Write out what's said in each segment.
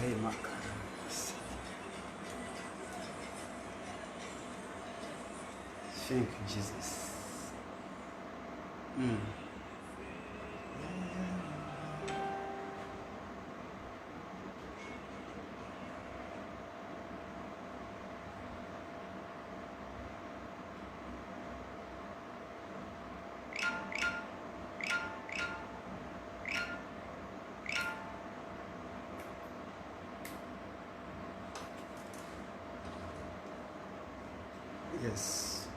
Hey, Makara. Thank you, Jesus. Yes.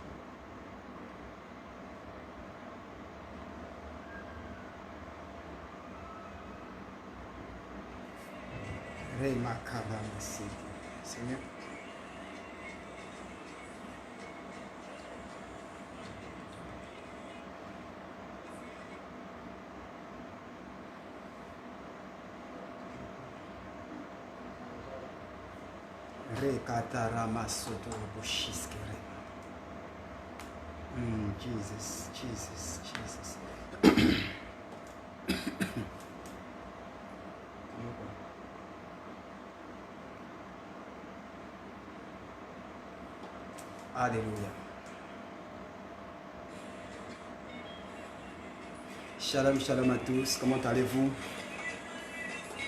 Hey, Makara. Seigneur. Rekatarama soto bushiskere. Jesus, Jesus, Jesus. Alléluia. Shalom, shalom à tous. Comment allez-vous?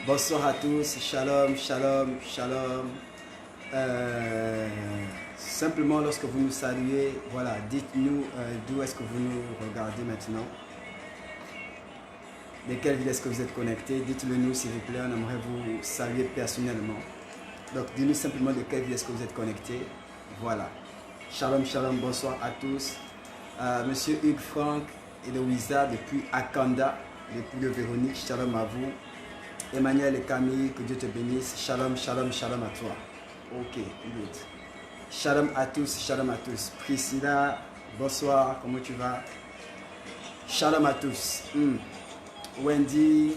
Bonsoir à tous. Shalom, shalom, shalom. Simplement, lorsque vous nous saluez, voilà, dites-nous d'où est-ce que vous nous regardez maintenant. De quelle ville est-ce que vous êtes connecté? Dites-le nous, s'il vous plaît. On aimerait vous saluer personnellement. Donc, dites-nous simplement de quelle ville est-ce que vous êtes connecté. Voilà. Shalom, shalom, bonsoir à tous. Monsieur Hugues Franck et Louisa depuis Akanda, depuis le Véronique, shalom à vous. Emmanuel et Camille, que Dieu te bénisse. Shalom, shalom, shalom à toi. Ok, good. Shalom à tous, shalom à tous. Priscilla, bonsoir, comment tu vas? Shalom à tous. Wendy,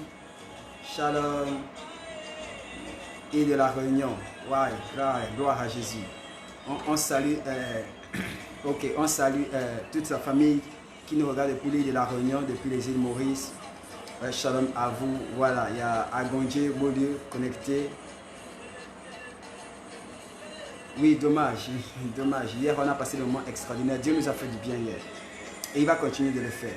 shalom. Et de la Réunion. Ouais, gloire à Jésus. On salue, on salue toute la famille qui nous regarde depuis l'île de la Réunion, depuis les îles Maurice. Shalom à vous. Voilà, il y a Agondje Bolieu connecté. Oui, dommage, dommage. Hier, on a passé le moment extraordinaire. Dieu nous a fait du bien hier. Et il va continuer de le faire.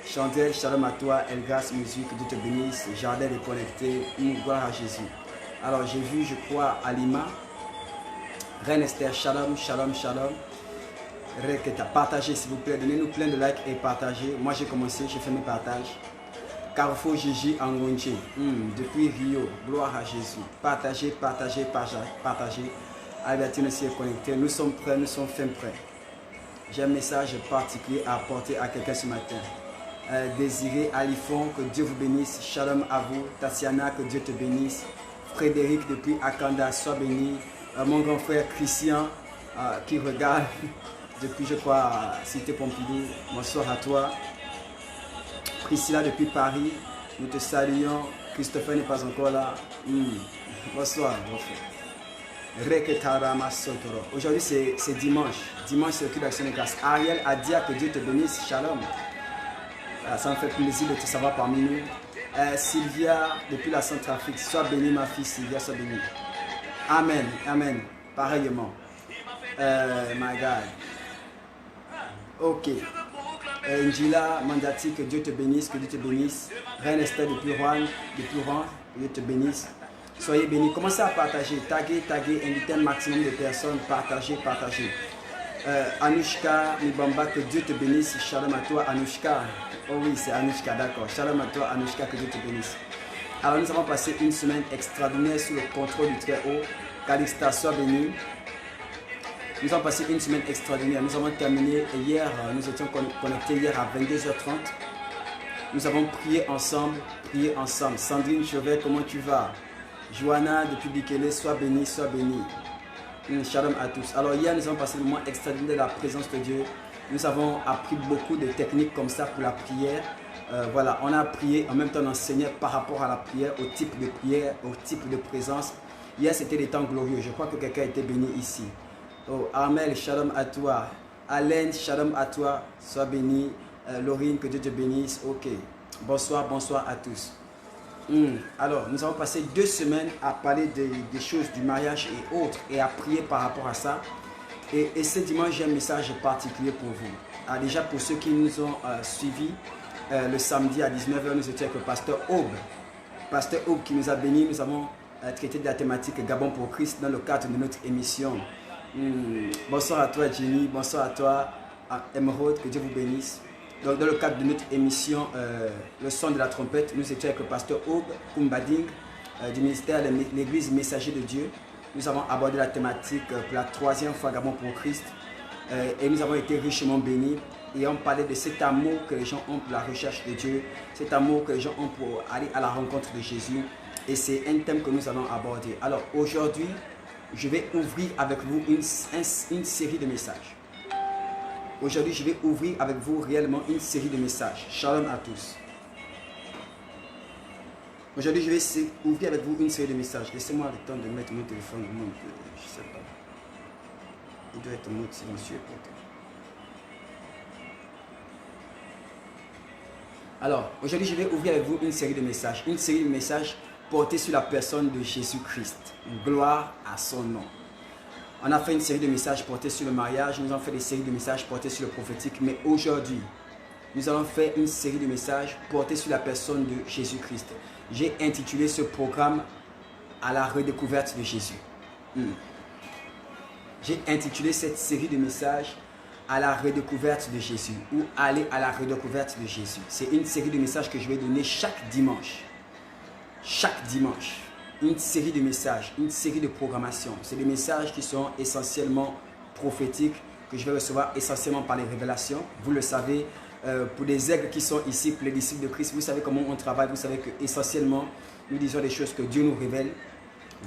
Chantel, shalom à toi. Elgas, musique, Dieu te bénisse. Jardin est connecté. Gloire à Jésus. Alors, j'ai vu, je crois, Alima. Reine Esther, shalom, shalom, shalom. Reketa, partagez s'il vous plaît. Donnez-nous plein de likes et partagez. Moi, j'ai commencé, j'ai fait mes partages. Carrefour Gigi Angonche, depuis Rio. Gloire à Jésus. Partagez, partagez, partagez. Albertine aussi est connectée. Nous sommes prêts, nous sommes fin prêts. J'ai un message particulier à apporter à quelqu'un ce matin. Désiré Alifon, que Dieu vous bénisse. Shalom à vous. Tatiana, que Dieu te bénisse. Frédéric depuis Akanda, sois béni. Mon grand frère Christian, qui regarde depuis, je crois, Cité Pompidou. Bonsoir à toi. Priscilla depuis Paris, nous te saluons. Christopher n'est pas encore là. Bonsoir, mon frère. Aujourd'hui c'est dimanche. Dimanche c'est le culte d'action de grâce. Ariel Adia, que Dieu te bénisse. Shalom. Ça me fait plaisir de te savoir parmi nous. Sylvia depuis la Centrafrique. Sois bénie ma fille Sylvia, sois bénie. Amen, amen. Pareillement. My God. Ok. Njila Mandati, que Dieu te bénisse, que Dieu te bénisse. Reine Esther depuis Rouen, que Dieu te bénisse. Soyez bénis. Commencez à partager, taguer, invitez un maximum de personnes, partagez. Anushka Mibamba, que Dieu te bénisse. Shalom à toi, Anushka. Oh oui, c'est Anushka, d'accord. Shalom à toi, Anushka, que Dieu te bénisse. Alors, nous avons passé une semaine extraordinaire sous le contrôle du Très-Haut. Calixta, sois béni. Nous avons passé une semaine extraordinaire. Nous avons terminé hier, nous étions connectés hier à 22h30. Nous avons prié ensemble. Sandrine Chevet, comment tu vas? Joanna depuis Bikele, sois bénie, sois bénie. Shalom à tous. Alors hier, nous avons passé le moment extraordinaire de la présence de Dieu. Nous avons appris beaucoup de techniques comme ça pour la prière. Voilà, on a prié, en même temps on enseignait par rapport à la prière, au type de prière, au type de présence. Hier, c'était des temps glorieux. Je crois que quelqu'un a été béni ici. Oh, Armel, shalom à toi. Alain, shalom à toi. Sois béni. Laurine, que Dieu te bénisse. Ok. Bonsoir à tous. Alors, nous avons passé 2 semaines à parler des choses du mariage et autres et à prier par rapport à ça. Et ce dimanche, j'ai un message particulier pour vous. Alors, déjà, pour ceux qui nous ont suivis, le samedi à 19 h, nous étions avec le pasteur Aube. Pasteur Aube qui nous a bénis. Nous avons traité de la thématique Gabon pour Christ dans le cadre de notre émission. Bonsoir à toi, Jenny. Bonsoir à toi, Emeraude. Que Dieu vous bénisse. Donc, dans le cadre de notre émission, le son de la trompette, nous étions avec le pasteur Aube Kumbading du ministère de l'Église Messager de Dieu. Nous avons abordé la thématique pour la 3e fois Gabon pour Christ et nous avons été richement bénis et on parlait de cet amour que les gens ont pour la recherche de Dieu, cet amour que les gens ont pour aller à la rencontre de Jésus et c'est un thème que nous allons aborder. Alors aujourd'hui, je vais ouvrir avec vous une série de messages. Aujourd'hui, je vais ouvrir avec vous réellement une série de messages. Shalom à tous. Aujourd'hui, je vais ouvrir avec vous une série de messages. Laissez-moi le temps de mettre mon téléphone au monde. Je ne sais pas. Il doit être en mode silencieux pourtant. Alors, aujourd'hui, je vais ouvrir avec vous une série de messages. Une série de messages portés sur la personne de Jésus-Christ. Gloire à son nom. On a fait une série de messages portés sur le mariage, nous avons fait des séries de messages portés sur le prophétique, mais aujourd'hui, nous allons faire une série de messages portés sur la personne de Jésus-Christ. J'ai intitulé ce programme à la redécouverte de Jésus. J'ai intitulé cette série de messages à la redécouverte de Jésus ou aller à la redécouverte de Jésus. C'est une série de messages que je vais donner chaque dimanche. Chaque dimanche. Une série de messages, une série de programmations. C'est des messages qui sont essentiellement prophétiques, que je vais recevoir essentiellement par les révélations. Vous le savez, pour les aigles qui sont ici, pour les disciples de Christ, vous savez comment on travaille, vous savez que essentiellement nous disons des choses que Dieu nous révèle.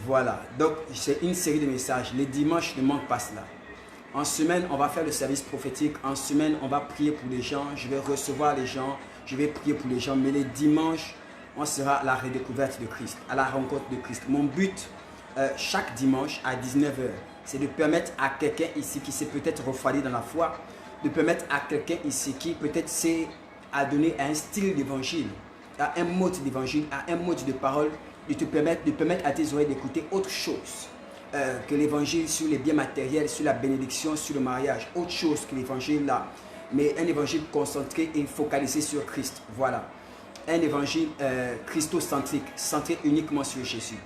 Voilà, donc c'est une série de messages. Les dimanches ne manquent pas cela. En semaine, on va faire le service prophétique. En semaine, on va prier pour les gens. Je vais recevoir les gens, je vais prier pour les gens. Mais les dimanches, on sera à la redécouverte de Christ, à la rencontre de Christ. Mon but, chaque dimanche à 19 h, c'est de permettre à quelqu'un ici qui s'est peut-être refroidi dans la foi, de permettre à quelqu'un ici qui peut-être s'est adonné à un style d'évangile, à un mode d'évangile, à un mode de parole, de permettre à tes oreilles d'écouter autre chose que l'évangile sur les biens matériels, sur la bénédiction, sur le mariage, autre chose que l'évangile là, mais un évangile concentré et focalisé sur Christ. Voilà. Un évangile christocentrique, centré uniquement sur Jésus.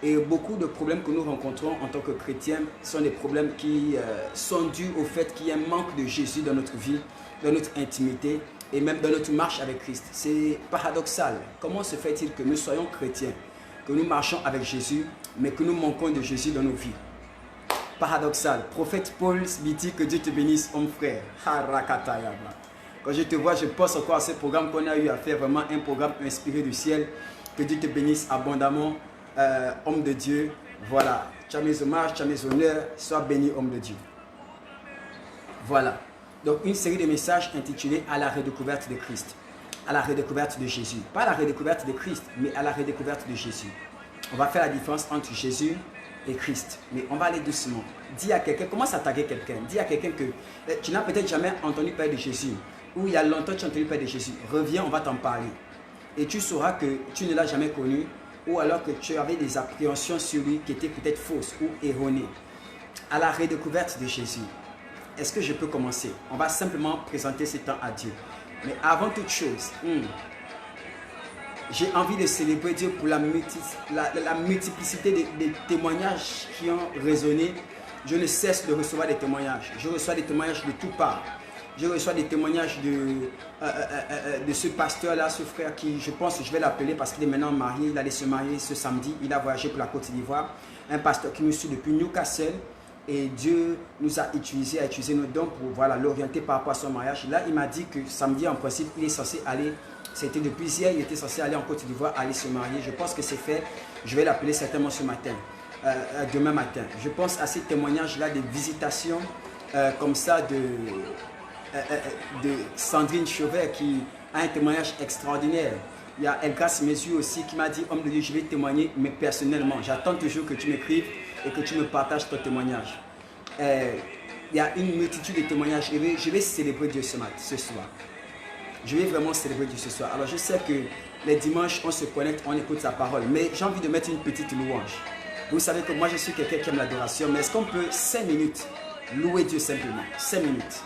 Et beaucoup de problèmes que nous rencontrons en tant que chrétiens sont des problèmes qui sont dus au fait qu'il y a un manque de Jésus dans notre vie, dans notre intimité et même dans notre marche avec Christ. C'est paradoxal. Comment se fait-il que nous soyons chrétiens, que nous marchons avec Jésus, mais que nous manquons de Jésus dans nos vies? Paradoxal. Prophète Paul dit que Dieu te bénisse, mon frère. Harakatayaba. Quand je te vois, je pense encore à ce programme qu'on a eu à faire, vraiment un programme inspiré du ciel. Que Dieu te bénisse abondamment, homme de Dieu. Voilà, tu as mes hommages, tu as mes honneurs, sois béni, homme de Dieu. Voilà, donc une série de messages intitulés à la redécouverte de Christ, à la redécouverte de Jésus. Pas à la redécouverte de Christ, mais à la redécouverte de Jésus. On va faire la différence entre Jésus et Christ, mais on va aller doucement. Dis à quelqu'un, commence à taguer quelqu'un, dis à quelqu'un que tu n'as peut-être jamais entendu parler de Jésus, ou il y a longtemps tu as entendu parler de Jésus, reviens, on va t'en parler. Et tu sauras que tu ne l'as jamais connu, ou alors que tu avais des appréhensions sur lui qui étaient peut-être fausses ou erronées. À la redécouverte de Jésus, est-ce que je peux commencer? On va simplement présenter ce temps à Dieu. Mais avant toute chose, j'ai envie de célébrer Dieu pour la multiplicité des témoignages qui ont résonné. Je ne cesse de recevoir des témoignages. Je reçois des témoignages de toutes parts. Je reçois des témoignages de ce pasteur-là, ce frère qui, je pense que je vais l'appeler parce qu'il est maintenant marié. Il allait se marier ce samedi. Il a voyagé pour la Côte d'Ivoire. Un pasteur qui nous suit depuis Newcastle. Et Dieu nous a utilisé nos dons pour voilà, l'orienter par rapport à son mariage. Là, il m'a dit que samedi, en principe, il est censé aller. C'était depuis hier, il était censé aller en Côte d'Ivoire, aller se marier. Je pense que c'est fait. Je vais l'appeler certainement ce matin, demain matin. Je pense à ces témoignages-là, des visitations comme ça de Sandrine Chauvet qui a un témoignage extraordinaire. Il y a Elgas Mesu aussi qui m'a dit, homme de Dieu, je vais témoigner, mais personnellement. J'attends toujours que tu m'écrives et que tu me partages ton témoignage. Il y a une multitude de témoignages. Je vais célébrer Dieu ce soir. Je vais vraiment célébrer Dieu ce soir. Alors je sais que les dimanches, on se connecte, on écoute sa parole. Mais j'ai envie de mettre une petite louange. Vous savez que moi, je suis quelqu'un qui aime l'adoration, mais est-ce qu'on peut 5 minutes louer Dieu simplement? 5 minutes.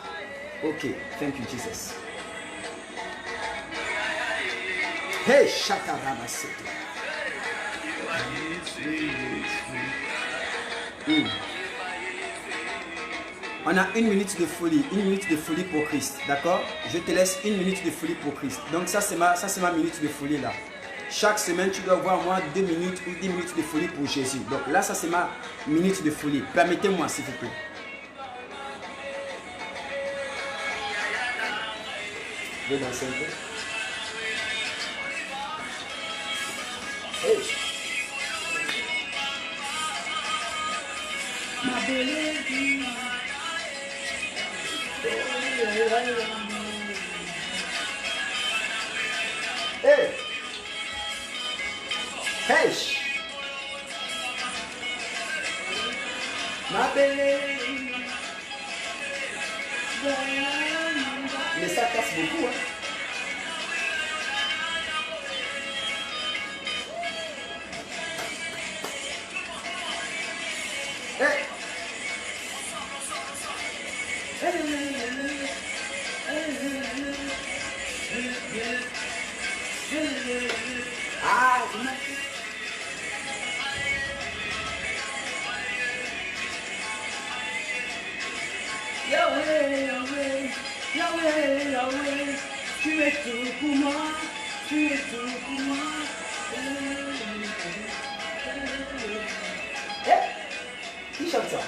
Ok, thank you, Jesus. Hey, Shakarabasete. On a 1 minute de folie, 1 minute de folie pour Christ, d'accord? Je te laisse 1 minute de folie pour Christ. Donc ça c'est ma minute de folie là. Chaque semaine tu dois avoir moins 2 minutes ou 10 minutes de folie pour Jésus. Donc là ça c'est ma minute de folie. Permettez-moi s'il vous plaît. Je vais danser un peu. Hey. Ma belle vie. Hey! Hey! Ma belle! Mais ça casse beaucoup, hein? Hey! Ah, Yahweh, Yahweh, Yahweh, Yahweh, tu es tout pour moi, tu es tout pour moi. Qui chante ça?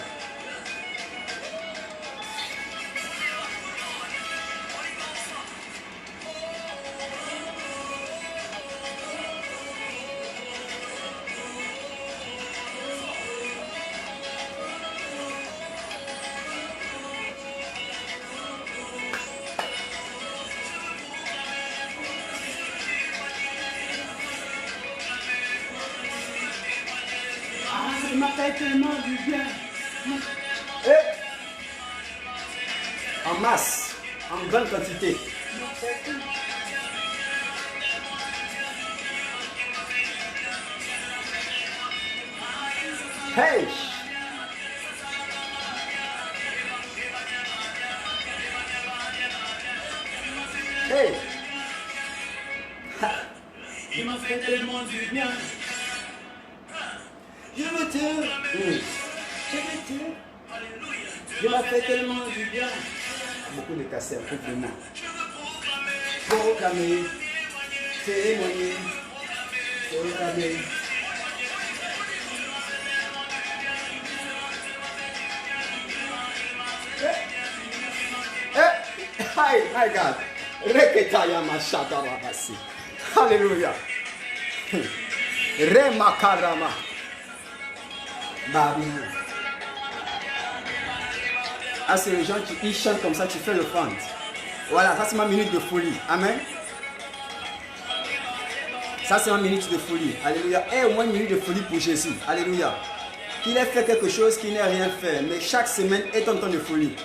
Il m'a fait tellement du bien. En masse, en grande quantité. Hey! Hey! Il m'a fait tellement du bien. Je veux te, je m'a fait tellement du bien. Beaucoup de cassettes, complètement. Proclamer, témoigner, proclamer. Hi, my God. Reketaya mashata rabasi. Hallelujah. Remakarama. Ah, c'est les gens qui chantent comme ça, tu fais le fond. Voilà, ça c'est ma minute de folie. Amen. Ça c'est ma minute de folie. Alléluia. Et au moins une minute de folie pour Jésus. Alléluia. Qu'il ait fait quelque chose, qu'il n'ait rien fait. Mais chaque semaine est un temps de folie.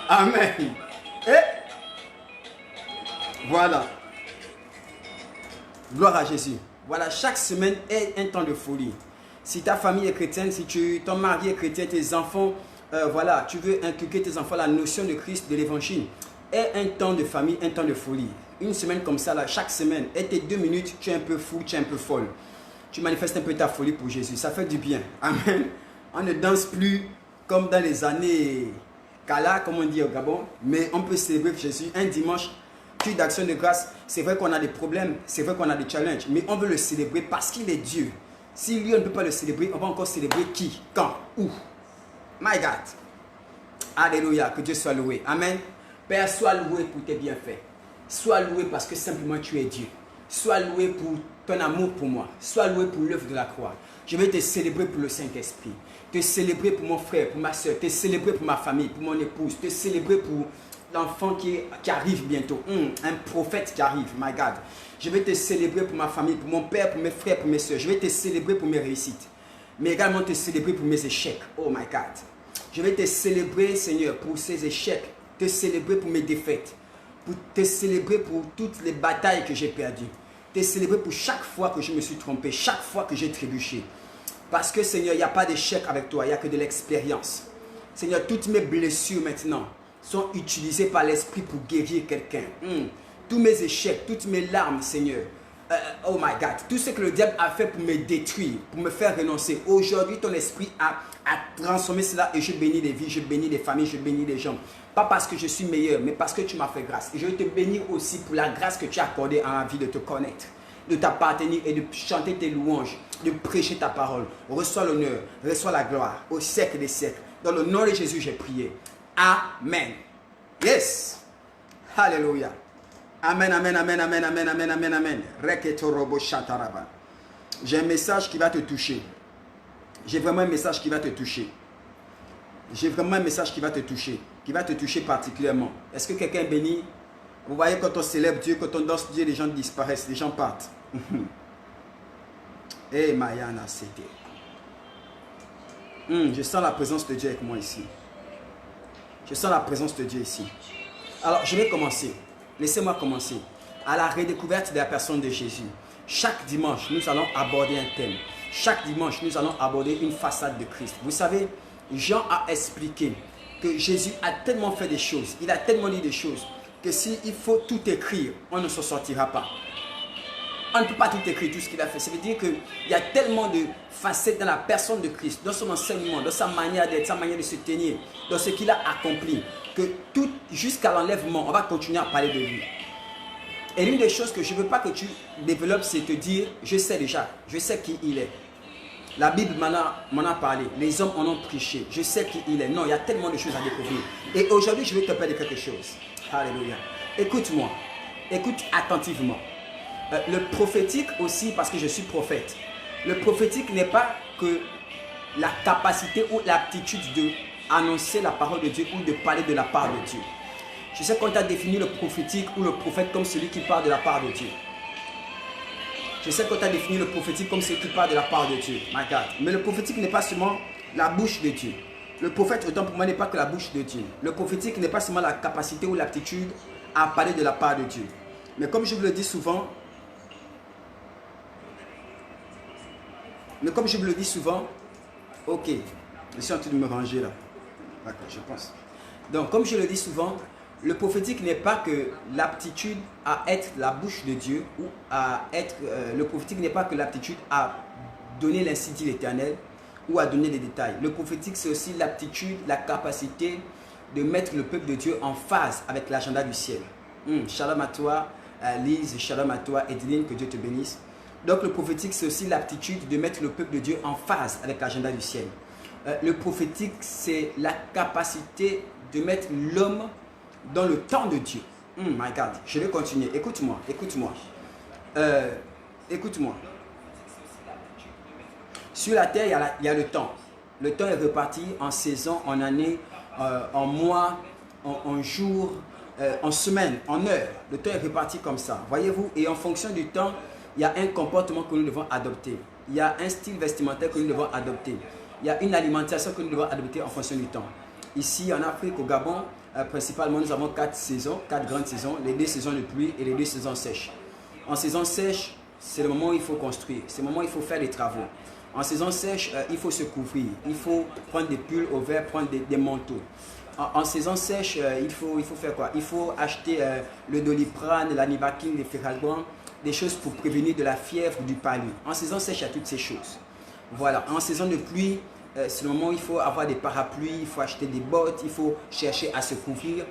Amen. Et voilà. Gloire à Jésus. Voilà, chaque semaine est un temps de folie. Si ta famille est chrétienne, si ton mari est chrétien, tes enfants, voilà, tu veux inculquer tes enfants la notion de Christ, de l'évangile, est un temps de famille, un temps de folie. Une semaine comme ça, là, chaque semaine, et tes 2 minutes, tu es un peu fou, tu es un peu folle. Tu manifestes un peu ta folie pour Jésus. Ça fait du bien. Amen. On ne danse plus comme dans les années Kala, comme on dit au Gabon, mais on peut célébrer Jésus un dimanche. Culte d'action de grâce, c'est vrai qu'on a des problèmes, c'est vrai qu'on a des challenges, mais on veut le célébrer parce qu'il est Dieu. Si lui, on ne peut pas le célébrer, on va encore célébrer qui, quand, où? My God. Alléluia, que Dieu soit loué. Amen. Père, sois loué pour tes bienfaits. Sois loué parce que simplement tu es Dieu. Sois loué pour ton amour pour moi. Sois loué pour l'œuvre de la croix. Je vais te célébrer pour le Saint-Esprit. Te célébrer pour mon frère, pour ma soeur. Te célébrer pour ma famille, pour mon épouse. Te célébrer pour l'enfant qui arrive bientôt. Un prophète qui arrive, my God. Je vais te célébrer pour ma famille, pour mon père, pour mes frères, pour mes soeurs. Je vais te célébrer pour mes réussites. Mais également te célébrer pour mes échecs. Oh my God. Je vais te célébrer, Seigneur, pour ces échecs. Te célébrer pour mes défaites. pour te célébrer pour toutes les batailles que j'ai perdues. Te célébrer pour chaque fois que je me suis trompé, chaque fois que j'ai trébuché. Parce que Seigneur, il n'y a pas d'échec avec toi, il n'y a que de l'expérience. Seigneur, toutes mes blessures maintenant sont utilisées par l'Esprit pour guérir quelqu'un. Tous mes échecs, toutes mes larmes, Seigneur. Oh my God, tout ce que le diable a fait pour me détruire, pour me faire renoncer. Aujourd'hui, ton esprit a transformé cela et je bénis les vies, je bénis les familles, je bénis les gens. Pas parce que je suis meilleur, mais parce que tu m'as fait grâce. Et je veux te bénir aussi pour la grâce que tu as accordée à ma vie de te connaître, de t'appartenir et de chanter tes louanges, de prêcher ta parole. Reçois l'honneur, reçois la gloire au siècle des siècles. Dans le nom de Jésus, j'ai prié. Amen. Yes. Alléluia. Amen, amen, amen, amen, amen, amen, amen, amen. J'ai un message qui va te toucher. J'ai vraiment un message qui va te toucher. J'ai vraiment un message qui va te toucher. Qui va te toucher particulièrement. Est-ce que quelqu'un est béni? Vous voyez, quand on célèbre Dieu, quand on danse Dieu, les gens disparaissent, les gens partent. Eh, Mayana, c'était. Je sens la présence de Dieu avec moi ici. Je sens la présence de Dieu ici. Alors, je vais commencer. Laissez-moi commencer. À la redécouverte de la personne de Jésus. Chaque dimanche, nous allons aborder un thème. Chaque dimanche, nous allons aborder une façade de Christ. Vous savez, Jean a expliqué que Jésus a tellement fait des choses. Il a tellement dit des choses que s'il faut tout écrire, on ne s'en sortira pas. On ne peut pas tout écrire, tout ce qu'il a fait. Ça veut dire qu'il y a tellement de facettes dans la personne de Christ, dans son enseignement, dans sa manière d'être, sa manière de se tenir, dans ce qu'il a accompli, que tout, jusqu'à l'enlèvement, on va continuer à parler de lui. Et l'une des choses que je ne veux pas que tu développes, c'est te dire, je sais déjà, je sais qui il est. La Bible m'en a parlé, les hommes en ont prêché, je sais qui il est. Non, il y a tellement de choses à découvrir. Et aujourd'hui, je vais te parler de quelque chose. Alléluia. Écoute-moi, écoute attentivement. Le prophétique aussi, parce que je suis prophète. Le prophétique n'est pas que la capacité ou l'aptitude de annoncer la parole de Dieu ou de parler de la part de Dieu. Je sais qu'on t'a défini le prophétique ou le prophète comme celui qui parle de la part de Dieu. Je sais qu'on t'a défini le prophétique comme celui qui parle de la part de Dieu. My God. Mais le prophétique n'est pas seulement la bouche de Dieu. Le prophète, autant pour moi, n'est pas que la bouche de Dieu. Le prophétique n'est pas seulement la capacité ou l'aptitude à parler de la part de Dieu. Mais comme je vous le dis souvent, ok, je suis en train de me ranger là. D'accord, je pense. Donc, comme je le dis souvent, le prophétique n'est pas que l'aptitude à être la bouche de Dieu ou à être. Le prophétique n'est pas que l'aptitude à donner l'insigne de l'Éternel ou à donner des détails. Le prophétique, c'est aussi l'aptitude, la capacité de mettre le peuple de Dieu en phase avec l'agenda du ciel. Shalom à toi, Lise, shalom à toi, Edline, que Dieu te bénisse. Donc le prophétique, c'est aussi l'aptitude de mettre le peuple de Dieu en phase avec l'agenda du ciel. Le prophétique, c'est la capacité de mettre l'homme dans le temps de Dieu. My God, je vais continuer. Écoute-moi, écoute-moi. Écoute-moi. Sur la terre, il y a le temps. Le temps est reparti en saison, en année, en mois, en jours, en semaines, en heures. Le temps est reparti comme ça. Voyez-vous? Et en fonction du temps, il y a un comportement que nous devons adopter. Il y a un style vestimentaire que nous devons adopter. Il y a une alimentation que nous devons adopter en fonction du temps. Ici, en Afrique, au Gabon, principalement, nous avons 4 saisons, 4 grandes saisons, les 2 saisons de pluie et les 2 saisons sèches. En saison sèche, c'est le moment où il faut construire, c'est le moment où il faut faire des travaux. En saison sèche, il faut se couvrir, il faut prendre des pulls au vert, prendre des manteaux. En saison sèche, il faut faire quoi? Il faut acheter le Doliprane, la Nivaquine, les Feralgan, des choses pour prévenir de la fièvre, du palu. En saison sèche, il y a toutes ces choses. Voilà. En saison de pluie, c'est le moment où il faut avoir des parapluies, il faut acheter des bottes, il faut chercher à se couvrir.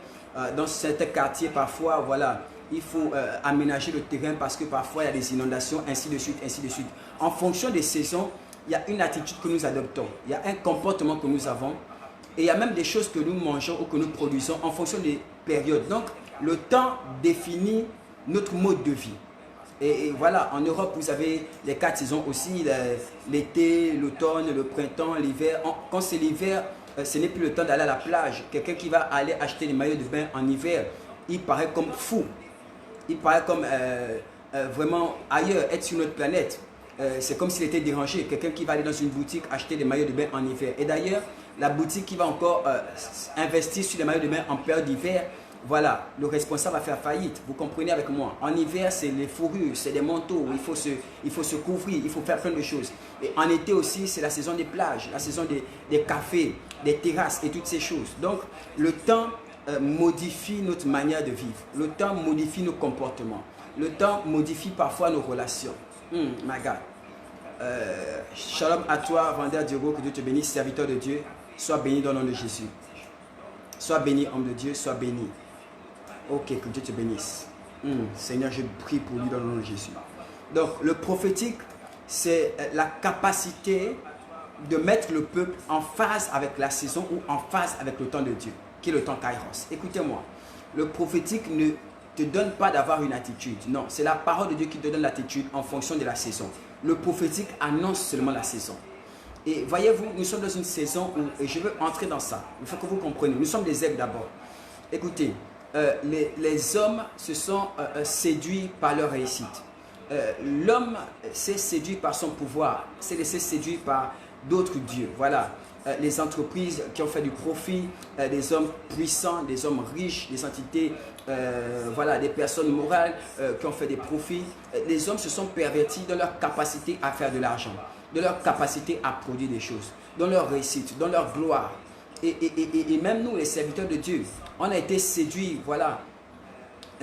Dans certains quartiers, parfois, voilà, il faut aménager le terrain parce que parfois il y a des inondations, ainsi de suite, ainsi de suite. En fonction des saisons, il y a une attitude que nous adoptons, il y a un comportement que nous avons et il y a même des choses que nous mangeons ou que nous produisons en fonction des périodes. Donc, le temps définit notre mode de vie. Et voilà, en Europe, vous avez les 4 saisons aussi, l'été, l'automne, le printemps, l'hiver. Quand c'est l'hiver, ce n'est plus le temps d'aller à la plage. Quelqu'un qui va aller acheter des maillots de bain en hiver, il paraît comme fou. Il paraît comme vraiment ailleurs, être sur notre planète. C'est comme s'il était dérangé. Quelqu'un qui va aller dans une boutique acheter des maillots de bain en hiver. Et d'ailleurs, la boutique qui va encore investir sur les maillots de bain en période d'hiver voilà, le responsable va faire faillite. Vous comprenez avec moi? En hiver, c'est les fourrures, c'est des manteaux, il faut se couvrir, il faut faire plein de choses. Et en été aussi, c'est la saison des plages, la saison des cafés, des terrasses et toutes ces choses. Donc, le temps modifie notre manière de vivre. Le temps modifie nos comportements. Le temps modifie parfois nos relations. My God. Shalom à toi, vendeur d'euros, que Dieu te bénisse, serviteur de Dieu. Sois béni dans le nom de Jésus. Sois béni, homme de Dieu, sois béni. Ok, que Dieu te bénisse. Seigneur, je prie pour lui dans le nom de Jésus. Donc, le prophétique, c'est la capacité de mettre le peuple en phase avec la saison ou en phase avec le temps de Dieu, qui est le temps Kairos. Écoutez-moi, le prophétique ne te donne pas d'avoir une attitude. Non, c'est la parole de Dieu qui te donne l'attitude en fonction de la saison. Le prophétique annonce seulement la saison. Et voyez-vous, nous sommes dans une saison où, et je veux entrer dans ça, il faut que vous compreniez, nous sommes des aigles d'abord. Écoutez, les hommes se sont séduits par leur réussite. L'homme s'est séduit par son pouvoir, s'est laissé séduire par d'autres dieux. Voilà, les entreprises qui ont fait du profit, des hommes puissants, des hommes riches, des entités, voilà, des personnes morales qui ont fait des profits. Les hommes se sont pervertis dans leur capacité à faire de l'argent, de leur capacité à produire des choses, dans leur réussite, dans leur gloire. Et même nous, les serviteurs de Dieu, on a été séduits, voilà,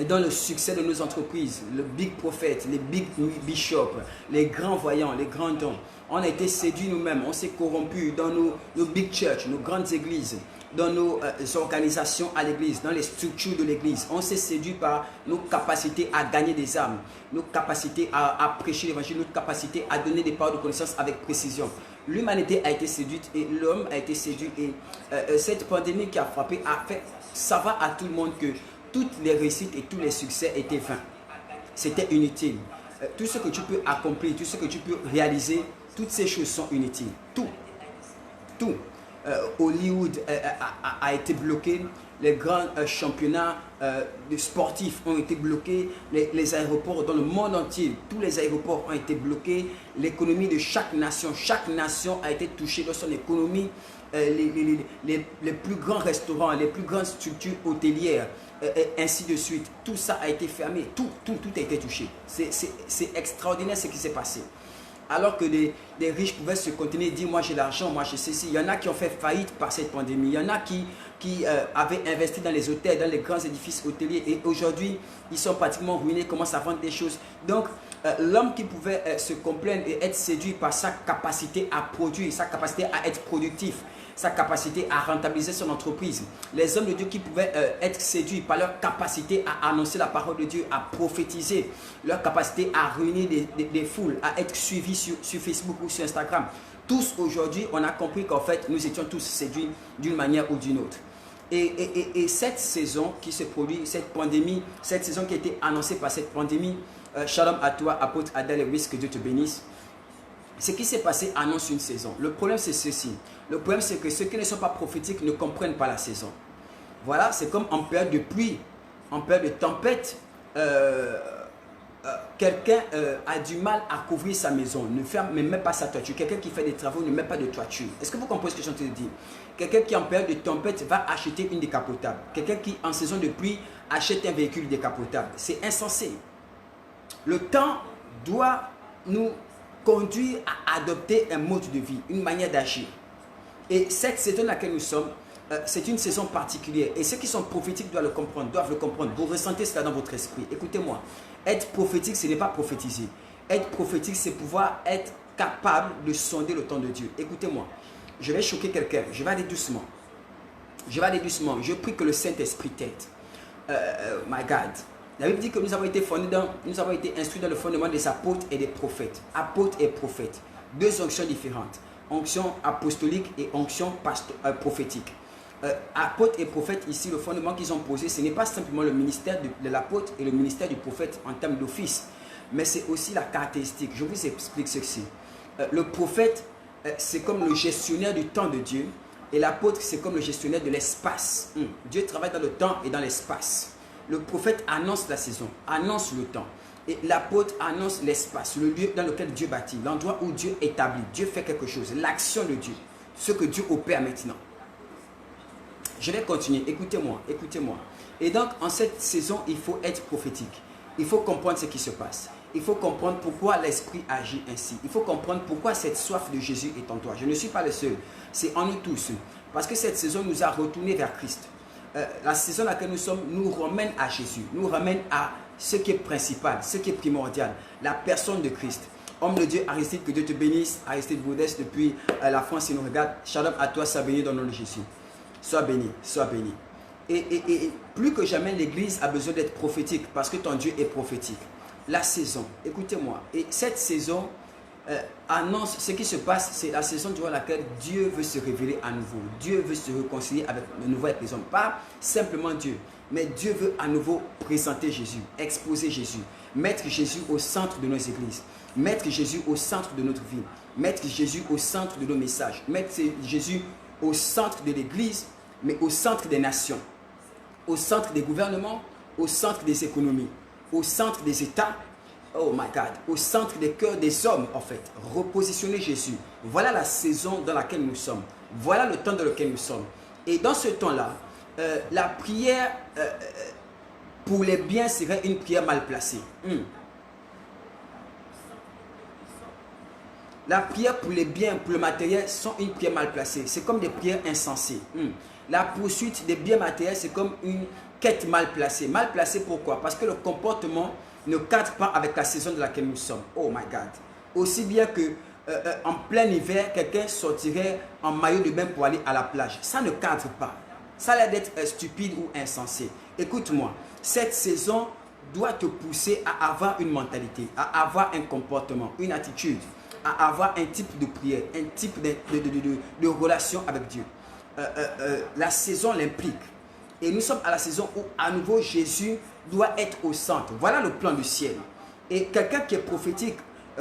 dans le succès de nos entreprises, le big prophète, les big bishops, les grands voyants, les grands dons. On a été séduits nous-mêmes, on s'est corrompus dans nos big church, nos grandes églises, dans nos organisations à l'église, dans les structures de l'église. On s'est séduit par nos capacités à gagner des âmes, nos capacités à prêcher l'évangile, notre capacité à donner des paroles de connaissance avec précision. L'humanité a été séduite et l'homme a été séduit. Et cette pandémie qui a frappé a fait savoir à tout le monde que toutes les réussites et tous les succès étaient vains. C'était inutile. Tout ce que tu peux accomplir, tout ce que tu peux réaliser, toutes ces choses sont inutiles. Tout. Tout. Hollywood a été bloqué. Les grands championnats sportifs ont été bloqués. Les aéroports dans le monde entier, tous les aéroports ont été bloqués. L'économie de chaque nation a été touchée dans son économie. Les plus grands restaurants, les plus grandes structures hôtelières, ainsi de suite. Tout ça a été fermé. Tout a été touché. C'est extraordinaire ce qui s'est passé. Alors que des riches pouvaient se contenir et dire moi j'ai l'argent, moi j'ai ceci. Il y en a qui ont fait faillite par cette pandémie. Il y en a qui avaient investi dans les hôtels, dans les grands édifices hôteliers et aujourd'hui ils sont pratiquement ruinés, commencent à vendre des choses. Donc l'homme qui pouvait se complaindre et être séduit par sa capacité à produire, sa capacité à être productif, sa capacité à rentabiliser son entreprise. Les hommes de Dieu qui pouvaient être séduits par leur capacité à annoncer la parole de Dieu, à prophétiser, leur capacité à ruiner des foules, à être suivis sur Facebook ou sur Instagram. Tous aujourd'hui, on a compris qu'en fait, nous étions tous séduits d'une manière ou d'une autre. Et cette saison qui se produit, cette pandémie, cette saison qui a été annoncée par cette pandémie, shalom à toi, apôtre Adèle Lewis, que Dieu te bénisse. Ce qui s'est passé annonce une saison. Le problème, c'est ceci. Le problème, c'est que ceux qui ne sont pas prophétiques ne comprennent pas la saison. Voilà, c'est comme en période de pluie, en période de tempête, quelqu'un a du mal à couvrir sa maison, ne met pas sa toiture. Quelqu'un qui fait des travaux ne met pas de toiture. Est-ce que vous comprenez ce que je suis en train de dire? Quelqu'un qui en période de tempête va acheter une décapotable. Quelqu'un qui en saison de pluie achète un véhicule décapotable. C'est insensé. Le temps doit nous conduire à adopter un mode de vie, une manière d'agir. Et cette saison dans laquelle nous sommes, c'est une saison particulière. Et ceux qui sont prophétiques doivent le comprendre. Vous ressentez cela dans votre esprit. Écoutez-moi, être prophétique, ce n'est pas prophétiser. Être prophétique, c'est pouvoir être capable de sonder le temps de Dieu. Écoutez-moi, je vais choquer quelqu'un. Je vais aller doucement. Je prie que le Saint-Esprit t'aide. My God. La Bible dit que nous avons été instruits dans le fondement des apôtres et des prophètes. Apôtres et prophètes. Deux onctions différentes. Onction apostolique et onction prophétique. Apôtres et prophètes, ici, le fondement qu'ils ont posé, ce n'est pas simplement le ministère de l'apôtre et le ministère du prophète en termes d'office, mais c'est aussi la caractéristique. Je vous explique ceci. Le prophète, c'est comme le gestionnaire du temps de Dieu, et l'apôtre, c'est comme le gestionnaire de l'espace. Dieu travaille dans le temps et dans l'espace. Le prophète annonce la saison, annonce le temps. Et l'apôtre annonce l'espace, le lieu dans lequel Dieu bâtit, l'endroit où Dieu établit. Dieu fait quelque chose, l'action de Dieu, ce que Dieu opère maintenant. Je vais continuer. Écoutez-moi, écoutez-moi. Et donc, en cette saison, il faut être prophétique. Il faut comprendre ce qui se passe. Il faut comprendre pourquoi l'Esprit agit ainsi. Il faut comprendre pourquoi cette soif de Jésus est en toi. Je ne suis pas le seul. C'est en nous tous. Parce que cette saison nous a retournés vers Christ. La saison dans laquelle nous sommes nous ramène à Jésus. Nous ramène à ce qui est principal, ce qui est primordial. La personne de Christ. Homme de Dieu, Aristide, que Dieu te bénisse. Aristide Boudès depuis la France, il nous regarde. Shalom à toi, sois béni dans le nom de Jésus. Sois béni, sois béni. Et plus que jamais, l'Église a besoin d'être prophétique parce que ton Dieu est prophétique. La saison, écoutez-moi, et cette saison annonce ce qui se passe, c'est la saison durant laquelle Dieu veut se révéler à nouveau. Dieu veut se réconcilier avec de nouveau avec les hommes. Pas simplement Dieu, mais Dieu veut à nouveau présenter Jésus, exposer Jésus, mettre Jésus au centre de nos églises, mettre Jésus au centre de notre vie, mettre Jésus au centre de nos messages, mettre Jésus au centre de l'Église, mais au centre des nations, au centre des gouvernements, au centre des économies, au centre des États, oh my God, au centre des cœurs des hommes en fait. Repositionner Jésus. Voilà la saison dans laquelle nous sommes. Voilà le temps dans lequel nous sommes. Et dans ce temps-là, la prière pour les biens serait une prière mal placée. La prière pour les biens, pour le matériel, sont une prière mal placée. C'est comme des prières insensées. La poursuite des biens matériels, c'est comme une quête mal placée. Mal placée pourquoi? Parce que le comportement ne cadre pas avec la saison de laquelle nous sommes. Oh my God. Aussi bien que en plein hiver, quelqu'un sortirait en maillot de bain pour aller à la plage. Ça ne cadre pas. Ça a l'air d'être stupide ou insensé. Écoute-moi, cette saison doit te pousser à avoir une mentalité, à avoir un comportement, une attitude, à avoir un type de prière, un type de relation avec Dieu. La saison l'implique. Et nous sommes à la saison où à nouveau Jésus doit être au centre. Voilà le plan du ciel. Et quelqu'un qui est prophétique,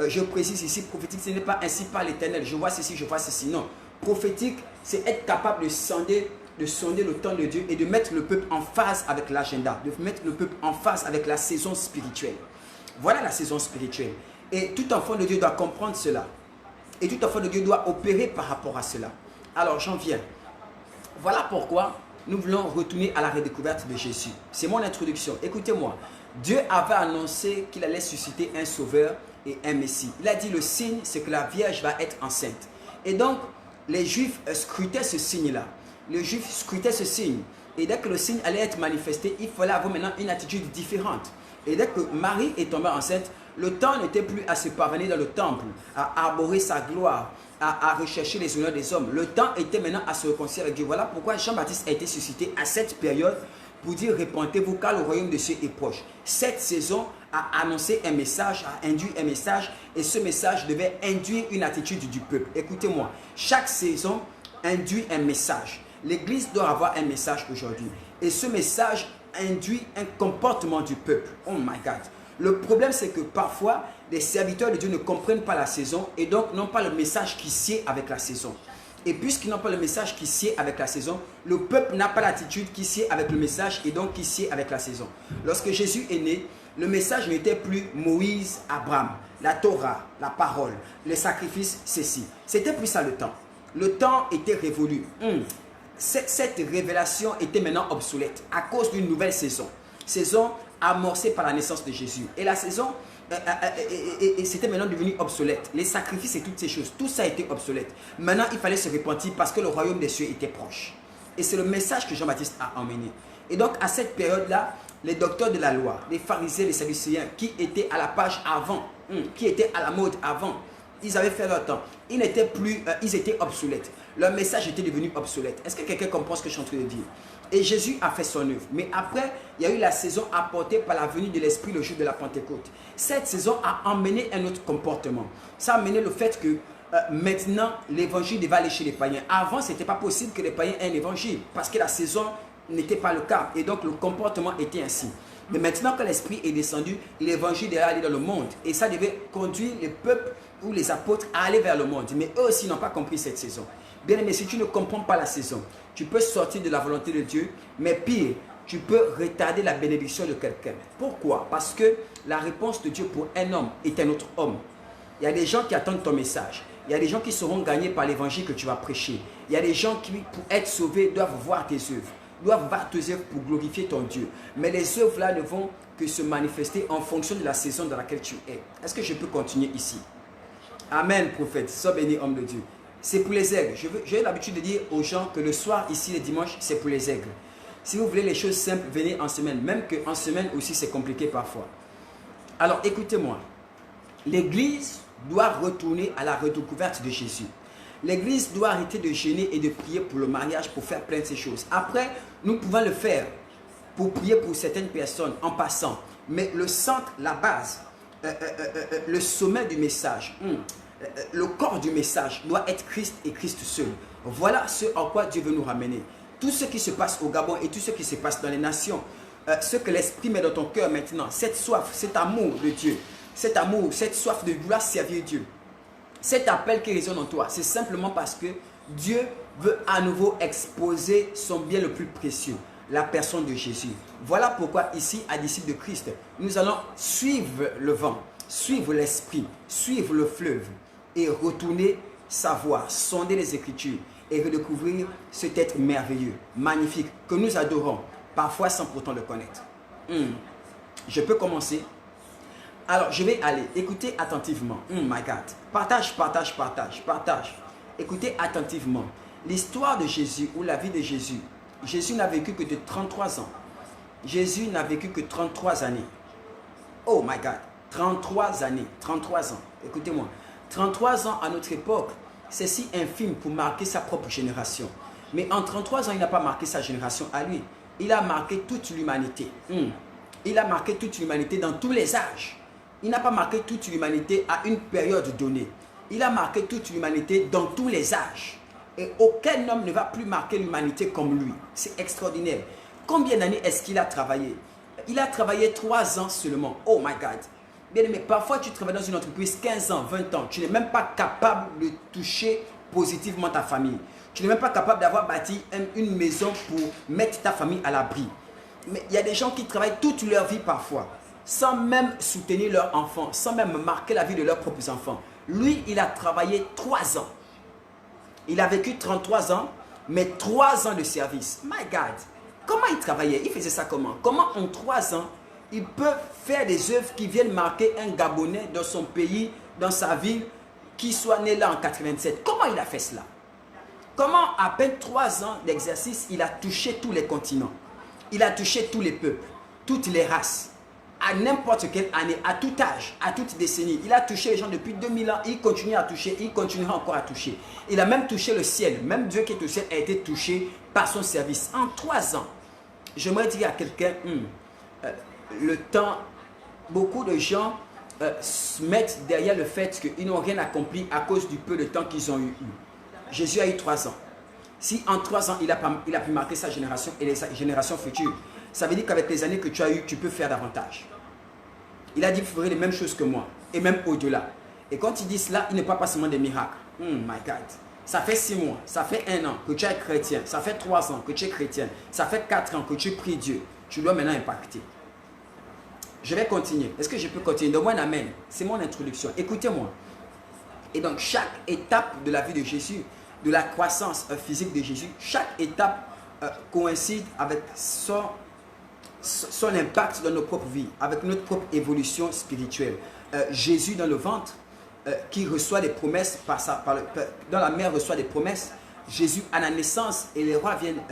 je précise ici, prophétique, ce n'est pas ainsi par l'Éternel. Je vois ceci, je vois ceci. Non. Prophétique, c'est être capable de sonder le temps de Dieu et de mettre le peuple en phase avec l'agenda, de mettre le peuple en phase avec la saison spirituelle. Voilà la saison spirituelle. Et tout enfant de Dieu doit comprendre cela. Et tout enfant de Dieu doit opérer par rapport à cela. Alors j'en viens. Voilà pourquoi nous voulons retourner à la redécouverte de Jésus. C'est mon introduction. Écoutez-moi. Dieu avait annoncé qu'il allait susciter un sauveur et un messie. Il a dit le signe, c'est que la Vierge va être enceinte. Et donc, les Juifs scrutaient ce signe-là. Les Juifs scrutaient ce signe. Et dès que le signe allait être manifesté, il fallait avoir maintenant une attitude différente. Et dès que Marie est tombée enceinte, le temps n'était plus à se parvenir dans le temple, à arborer sa gloire, à rechercher les honneurs des hommes. Le temps était maintenant à se réconcilier avec Dieu. Voilà pourquoi Jean-Baptiste a été suscité à cette période pour dire repentez-vous car le royaume de Dieu est proche. Cette saison a annoncé un message, a induit un message et ce message devait induire une attitude du peuple. Écoutez-moi, chaque saison induit un message. L'Église doit avoir un message aujourd'hui et ce message induit un comportement du peuple. Oh my God. Le problème, c'est que parfois, les serviteurs de Dieu ne comprennent pas la saison et donc n'ont pas le message qui sied avec la saison. Et puisqu'ils n'ont pas le message qui sied avec la saison, le peuple n'a pas l'attitude qui sied avec le message et donc qui sied avec la saison. Lorsque Jésus est né, le message n'était plus Moïse, Abraham, la Torah, la parole, les sacrifices, ceci. C'était plus ça le temps. Le temps était révolu. Cette révélation était maintenant obsolète à cause d'une nouvelle saison. Saison amorcée par la naissance de Jésus. Et la saison, c'était maintenant devenu obsolète. Les sacrifices et toutes ces choses, tout ça a été obsolète. Maintenant, il fallait se repentir parce que le royaume des cieux était proche. Et c'est le message que Jean-Baptiste a emmené. Et donc, à cette période-là, les docteurs de la loi, les pharisiens, les sadducéens, qui étaient à la page avant, qui étaient à la mode avant, ils avaient fait leur temps. Ils n'étaient plus, ils étaient obsolètes. Leur message était devenu obsolète. Est-ce que quelqu'un comprend ce que je suis en train de dire? Et Jésus a fait son œuvre. Mais après, il y a eu la saison apportée par la venue de l'Esprit le jour de la Pentecôte. Cette saison a emmené un autre comportement. Ça a amené le fait que maintenant, l'évangile devait aller chez les païens. Avant, ce n'était pas possible que les païens aient un évangile parce que la saison n'était pas le cas. Et donc, le comportement était ainsi. Mais maintenant que l'Esprit est descendu, l'évangile devait aller dans le monde. Et ça devait conduire les peuples ou les apôtres à aller vers le monde. Mais eux aussi n'ont pas compris cette saison. Bien aimé, si tu ne comprends pas la saison, tu peux sortir de la volonté de Dieu, mais pire, tu peux retarder la bénédiction de quelqu'un. Pourquoi? Parce que la réponse de Dieu pour un homme est un autre homme. Il y a des gens qui attendent ton message. Il y a des gens qui seront gagnés par l'évangile que tu vas prêcher. Il y a des gens qui, pour être sauvés, doivent voir tes œuvres. Doivent voir tes œuvres pour glorifier ton Dieu. Mais les œuvres là ne vont que se manifester en fonction de la saison dans laquelle tu es. Est-ce que je peux continuer ici? Amen, prophète. Sois béni, homme de Dieu. C'est pour les aigles. J'ai l'habitude de dire aux gens que le soir, ici, les dimanches, c'est pour les aigles. Si vous voulez les choses simples, venez en semaine. Même qu'en semaine aussi, c'est compliqué parfois. Alors, écoutez-moi. L'Église doit retourner à la redécouverte de Jésus. L'Église doit arrêter de gêner et de prier pour le mariage, pour faire plein de ces choses. Après, nous pouvons le faire pour prier pour certaines personnes en passant. Mais le centre, la base, le sommet du message, le corps du message doit être Christ et Christ seul. Voilà ce en quoi Dieu veut nous ramener. Tout ce qui se passe au Gabon et tout ce qui se passe dans les nations, ce que l'Esprit met dans ton cœur maintenant, cette soif, cet amour de Dieu, cet amour, cette soif de vouloir servir Dieu, cet appel qui résonne en toi, c'est simplement parce que Dieu veut à nouveau exposer son bien le plus précieux, la personne de Jésus. Voilà pourquoi ici, à Disciples de Christ, nous allons suivre le vent, suivre l'Esprit, suivre le fleuve et retourner savoir, sonder les Écritures et redécouvrir cet être merveilleux, magnifique, que nous adorons, parfois sans pourtant le connaître. Je peux commencer? Alors, je vais aller. Écoutez attentivement. My God. Partage. Écoutez attentivement. L'histoire de Jésus ou la vie de Jésus. Jésus n'a vécu que de 33 ans. Jésus n'a vécu que 33 années. Oh my God. 33 années. 33 ans. Écoutez-moi. 33 ans à notre époque, c'est si infime pour marquer sa propre génération. Mais en 33 ans, il n'a pas marqué sa génération à lui. Il a marqué toute l'humanité. Il a marqué toute l'humanité dans tous les âges. Il n'a pas marqué toute l'humanité à une période donnée. Il a marqué toute l'humanité dans tous les âges. Et aucun homme ne va plus marquer l'humanité comme lui. C'est extraordinaire. Combien d'années est-ce qu'il a travaillé? Il a travaillé 3 ans seulement. Oh my God. Bien aimé, parfois tu travailles dans une entreprise 15 ans, 20 ans. Tu n'es même pas capable de toucher positivement ta famille. Tu n'es même pas capable d'avoir bâti une maison pour mettre ta famille à l'abri. Mais il y a des gens qui travaillent toute leur vie parfois, sans même soutenir leurs enfants, sans même marquer la vie de leurs propres enfants. Lui, il a travaillé 3 ans. Il a vécu 33 ans, mais 3 ans de service. My God! Comment il travaillait? Il faisait ça comment? Comment en 3 ans, il peut faire des œuvres qui viennent marquer un Gabonais dans son pays, dans sa ville, qui soit né là en 87? Comment il a fait cela? Comment, à peine 3 ans d'exercice, il a touché tous les continents? Il a touché tous les peuples, toutes les races, à n'importe quelle année, à tout âge, à toute décennie. Il a touché les gens depuis 2000 ans, il continue à toucher, il continuera encore à toucher. Il a même touché le ciel, même Dieu qui est au ciel a été touché par son service. En 3 ans, j'aimerais dire à quelqu'un, le temps, beaucoup de gens se mettent derrière le fait qu'ils n'ont rien accompli à cause du peu de temps qu'ils ont eu. Jésus a eu 3 ans. Si en 3 ans, il a pu marquer sa génération et les générations futures, ça veut dire qu'avec les années que tu as eues, tu peux faire davantage. Il a dit, vous ferez les mêmes choses que moi, et même au-delà. Et quand il dit cela, il ne parle pas seulement des miracles. My God. Ça fait 6 mois, ça fait 1 an que tu es chrétien, ça fait 3 ans que tu es chrétien, ça fait 4 ans que tu pries Dieu. Tu dois maintenant impacter. Je vais continuer. Est-ce que je peux continuer? Donne-moi un amen. C'est mon introduction. Écoutez-moi. Et donc, chaque étape de la vie de Jésus, de la croissance physique de Jésus, chaque étape coïncide avec son impact dans nos propres vies, avec notre propre évolution spirituelle. Jésus dans le ventre, qui reçoit des promesses, dans la mère reçoit des promesses. Jésus à la naissance et les rois viennent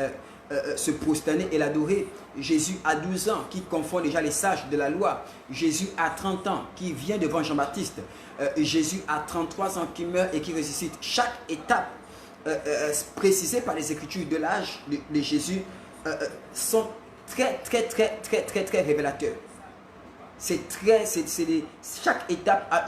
se prosterner et l'adorer. Jésus à 12 ans qui confond déjà les sages de la loi. Jésus à 30 ans qui vient devant Jean-Baptiste. Jésus à 33 ans qui meurt et qui ressuscite. Chaque étape précisée par les Écritures de l'âge de Jésus sont très révélateurs. Chaque étape a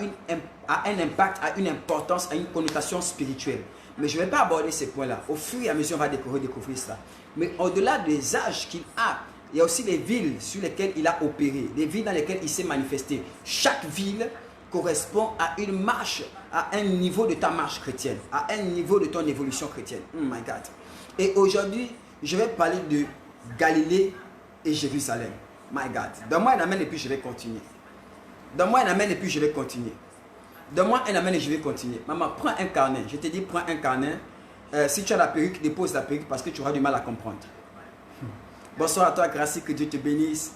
un impact, a une importance, a une connotation spirituelle. Mais je ne vais pas aborder ces points-là. Au fur et à mesure, on va découvrir cela. Mais au-delà des âges qu'il a, il y a aussi les villes sur lesquelles il a opéré, les villes dans lesquelles il s'est manifesté. Chaque ville correspond à une marche, à un niveau de ta marche chrétienne, à un niveau de ton évolution chrétienne. My God. Et aujourd'hui, je vais parler de Galilée et Jérusalem. My God. Donne-moi un amen et puis je vais continuer. Donne-moi un amen et puis je vais continuer. Donne-moi un amen et je vais continuer. Maman, prends un carnet. Je te dis, prends un carnet. Si tu as la perruque, dépose la perruque parce que tu auras du mal à comprendre. Bonsoir à toi, Gracie, que Dieu te bénisse.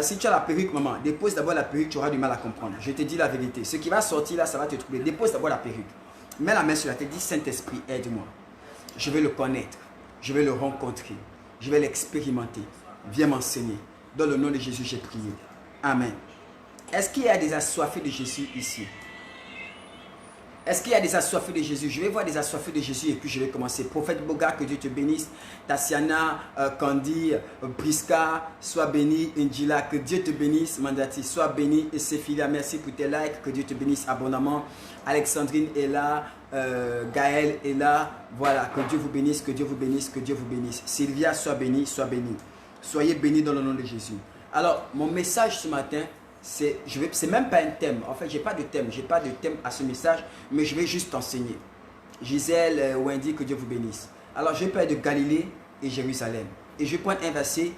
Si tu as la perruque, maman, dépose d'abord la perruque, tu auras du mal à comprendre. Je te dis la vérité. Ce qui va sortir là, ça va te troubler. Dépose d'abord la perruque. Mets la main sur la tête, dis Saint-Esprit, aide-moi. Je vais le connaître. Je vais le rencontrer. Je vais l'expérimenter. Viens m'enseigner. Dans le nom de Jésus, j'ai prié. Amen. Est-ce qu'il y a des assoiffés de Jésus ici? Est-ce qu'il y a des assoiffés de Jésus? Je vais voir des assoiffés de Jésus et puis je vais commencer. Prophète Boga, que Dieu te bénisse. Tatiana, Candy, Priska, sois béni. Indila, que Dieu te bénisse. Mandati, sois béni. Et Sephilia, merci pour tes likes. Que Dieu te bénisse abondamment. Alexandrine est là. Gaël est là. Voilà, que Dieu vous bénisse, que Dieu vous bénisse, que Dieu vous bénisse. Sylvia, sois béni, sois béni. Soyez bénis dans le nom de Jésus. Alors, mon message ce matin, c'est même pas un thème. En fait, je n'ai pas de thème. Je n'ai pas de thème à ce message, mais je vais juste t'enseigner. Gisèle, Wendy, que Dieu vous bénisse. Alors, je vais parler de Galilée et Jérusalem. Et je vais prendre un verset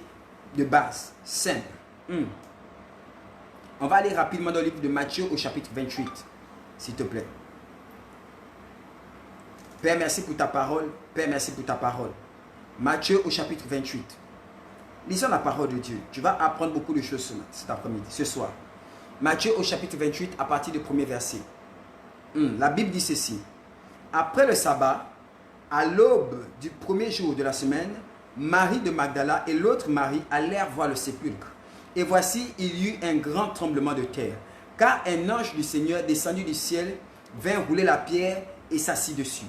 de base, simple. On va aller rapidement dans le livre de Matthieu au chapitre 28, s'il te plaît. Père, merci pour ta parole. Père, merci pour ta parole. Matthieu au chapitre 28. Lisons la parole de Dieu. Tu vas apprendre beaucoup de choses cet après-midi, ce soir. Matthieu au chapitre 28 à partir du premier verset. La Bible dit ceci. Après le sabbat, à l'aube du premier jour de la semaine, Marie de Magdala et l'autre Marie allèrent voir le sépulcre. Et voici, il y eut un grand tremblement de terre, car un ange du Seigneur descendu du ciel vint rouler la pierre et s'assit dessus.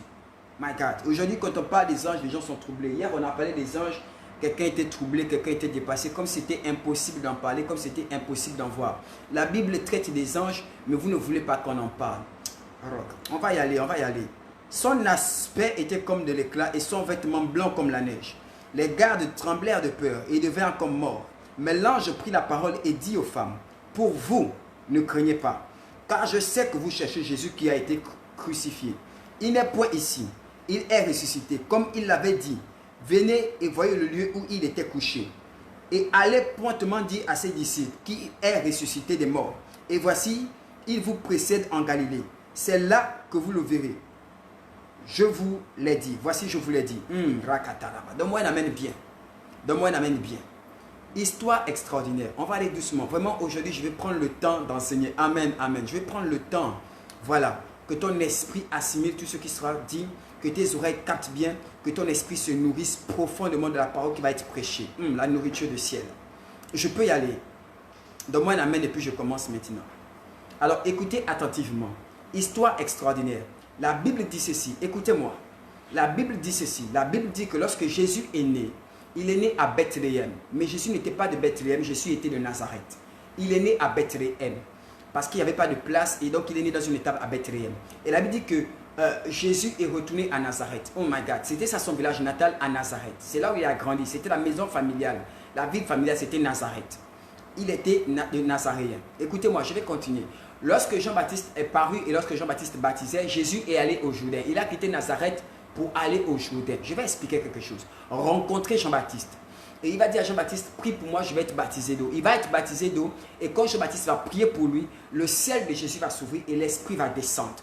My God. Aujourd'hui, quand on parle des anges, les gens sont troublés. Hier, on a parlé des anges. Quelqu'un était troublé, quelqu'un était dépassé, comme c'était impossible d'en parler, comme c'était impossible d'en voir. La Bible traite des anges, mais vous ne voulez pas qu'on en parle. Alors, on va y aller, on va y aller. Son aspect était comme de l'éclat et son vêtement blanc comme la neige. Les gardes tremblèrent de peur et devinrent comme morts. Mais l'ange prit la parole et dit aux femmes, « Pour vous, ne craignez pas, car je sais que vous cherchez Jésus qui a été crucifié. Il n'est point ici, il est ressuscité, comme il l'avait dit. Venez et voyez le lieu où il était couché. Et allez promptement dire à ses disciples qu'il est ressuscité des morts. Et voici, il vous précède en Galilée. C'est là que vous le verrez. Je vous l'ai dit. Voici, je vous l'ai dit. Donne-moi un amen bien. Donne-moi un amen bien. Histoire extraordinaire. On va aller doucement. Vraiment, aujourd'hui, je vais prendre le temps d'enseigner. Amen, amen. Je vais prendre le temps. Voilà. Que ton esprit assimile tout ce qui sera dit. Que tes oreilles captent bien, que ton esprit se nourrisse profondément de la parole qui va être prêchée. La nourriture du ciel. Je peux y aller. Donne-moi un amen et puis je commence maintenant. Alors écoutez attentivement. Histoire extraordinaire. La Bible dit ceci. Écoutez-moi. La Bible dit ceci. La Bible dit que lorsque Jésus est né, il est né à Bethléem. Mais Jésus n'était pas de Bethléem, Jésus était de Nazareth. Il est né à Bethléem. Parce qu'il n'y avait pas de place et donc il est né dans une étable à Bethléem. Et la Bible dit que Jésus est retourné à Nazareth. Oh my God, c'était ça son village natal à Nazareth. C'est là où il a grandi, c'était la maison familiale. La ville familiale, c'était Nazareth. Il était de Nazaréen. Écoutez-moi, je vais continuer. Lorsque Jean-Baptiste est paru et lorsque Jean-Baptiste baptisait, Jésus est allé au Jourdain. Il a quitté Nazareth pour aller au Jourdain. Je vais expliquer quelque chose. Rencontrer Jean-Baptiste. Et il va dire à Jean-Baptiste, prie pour moi, je vais être baptisé d'eau. Il va être baptisé d'eau et quand Jean-Baptiste va prier pour lui, le ciel de Jésus va s'ouvrir et l'Esprit va descendre.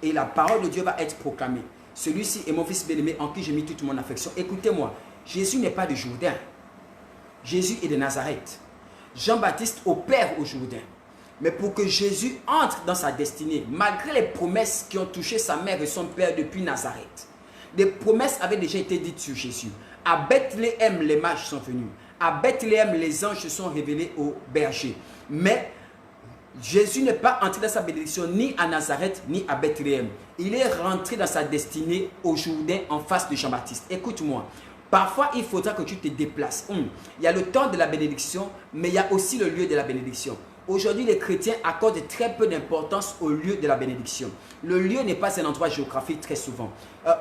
Et la parole de Dieu va être proclamée. Celui-ci est mon fils bien-aimé en qui j'ai mis toute mon affection. Écoutez-moi, Jésus n'est pas de Jourdain. Jésus est de Nazareth. Jean-Baptiste opère au Jourdain. Mais pour que Jésus entre dans sa destinée, malgré les promesses qui ont touché sa mère et son père depuis Nazareth, des promesses avaient déjà été dites sur Jésus. À Bethléem, les mages sont venus. À Bethléem, les anges se sont révélés aux bergers. Mais Jésus n'est pas entré dans sa bénédiction ni à Nazareth ni à Bethléem. Il est rentré dans sa destinée au Jourdain en face de Jean-Baptiste. Écoute-moi, parfois il faudra que tu te déplaces. Il y a le temps de la bénédiction, mais il y a aussi le lieu de la bénédiction. Aujourd'hui, les chrétiens accordent très peu d'importance au lieu de la bénédiction. Le lieu n'est pas un endroit géographique très souvent.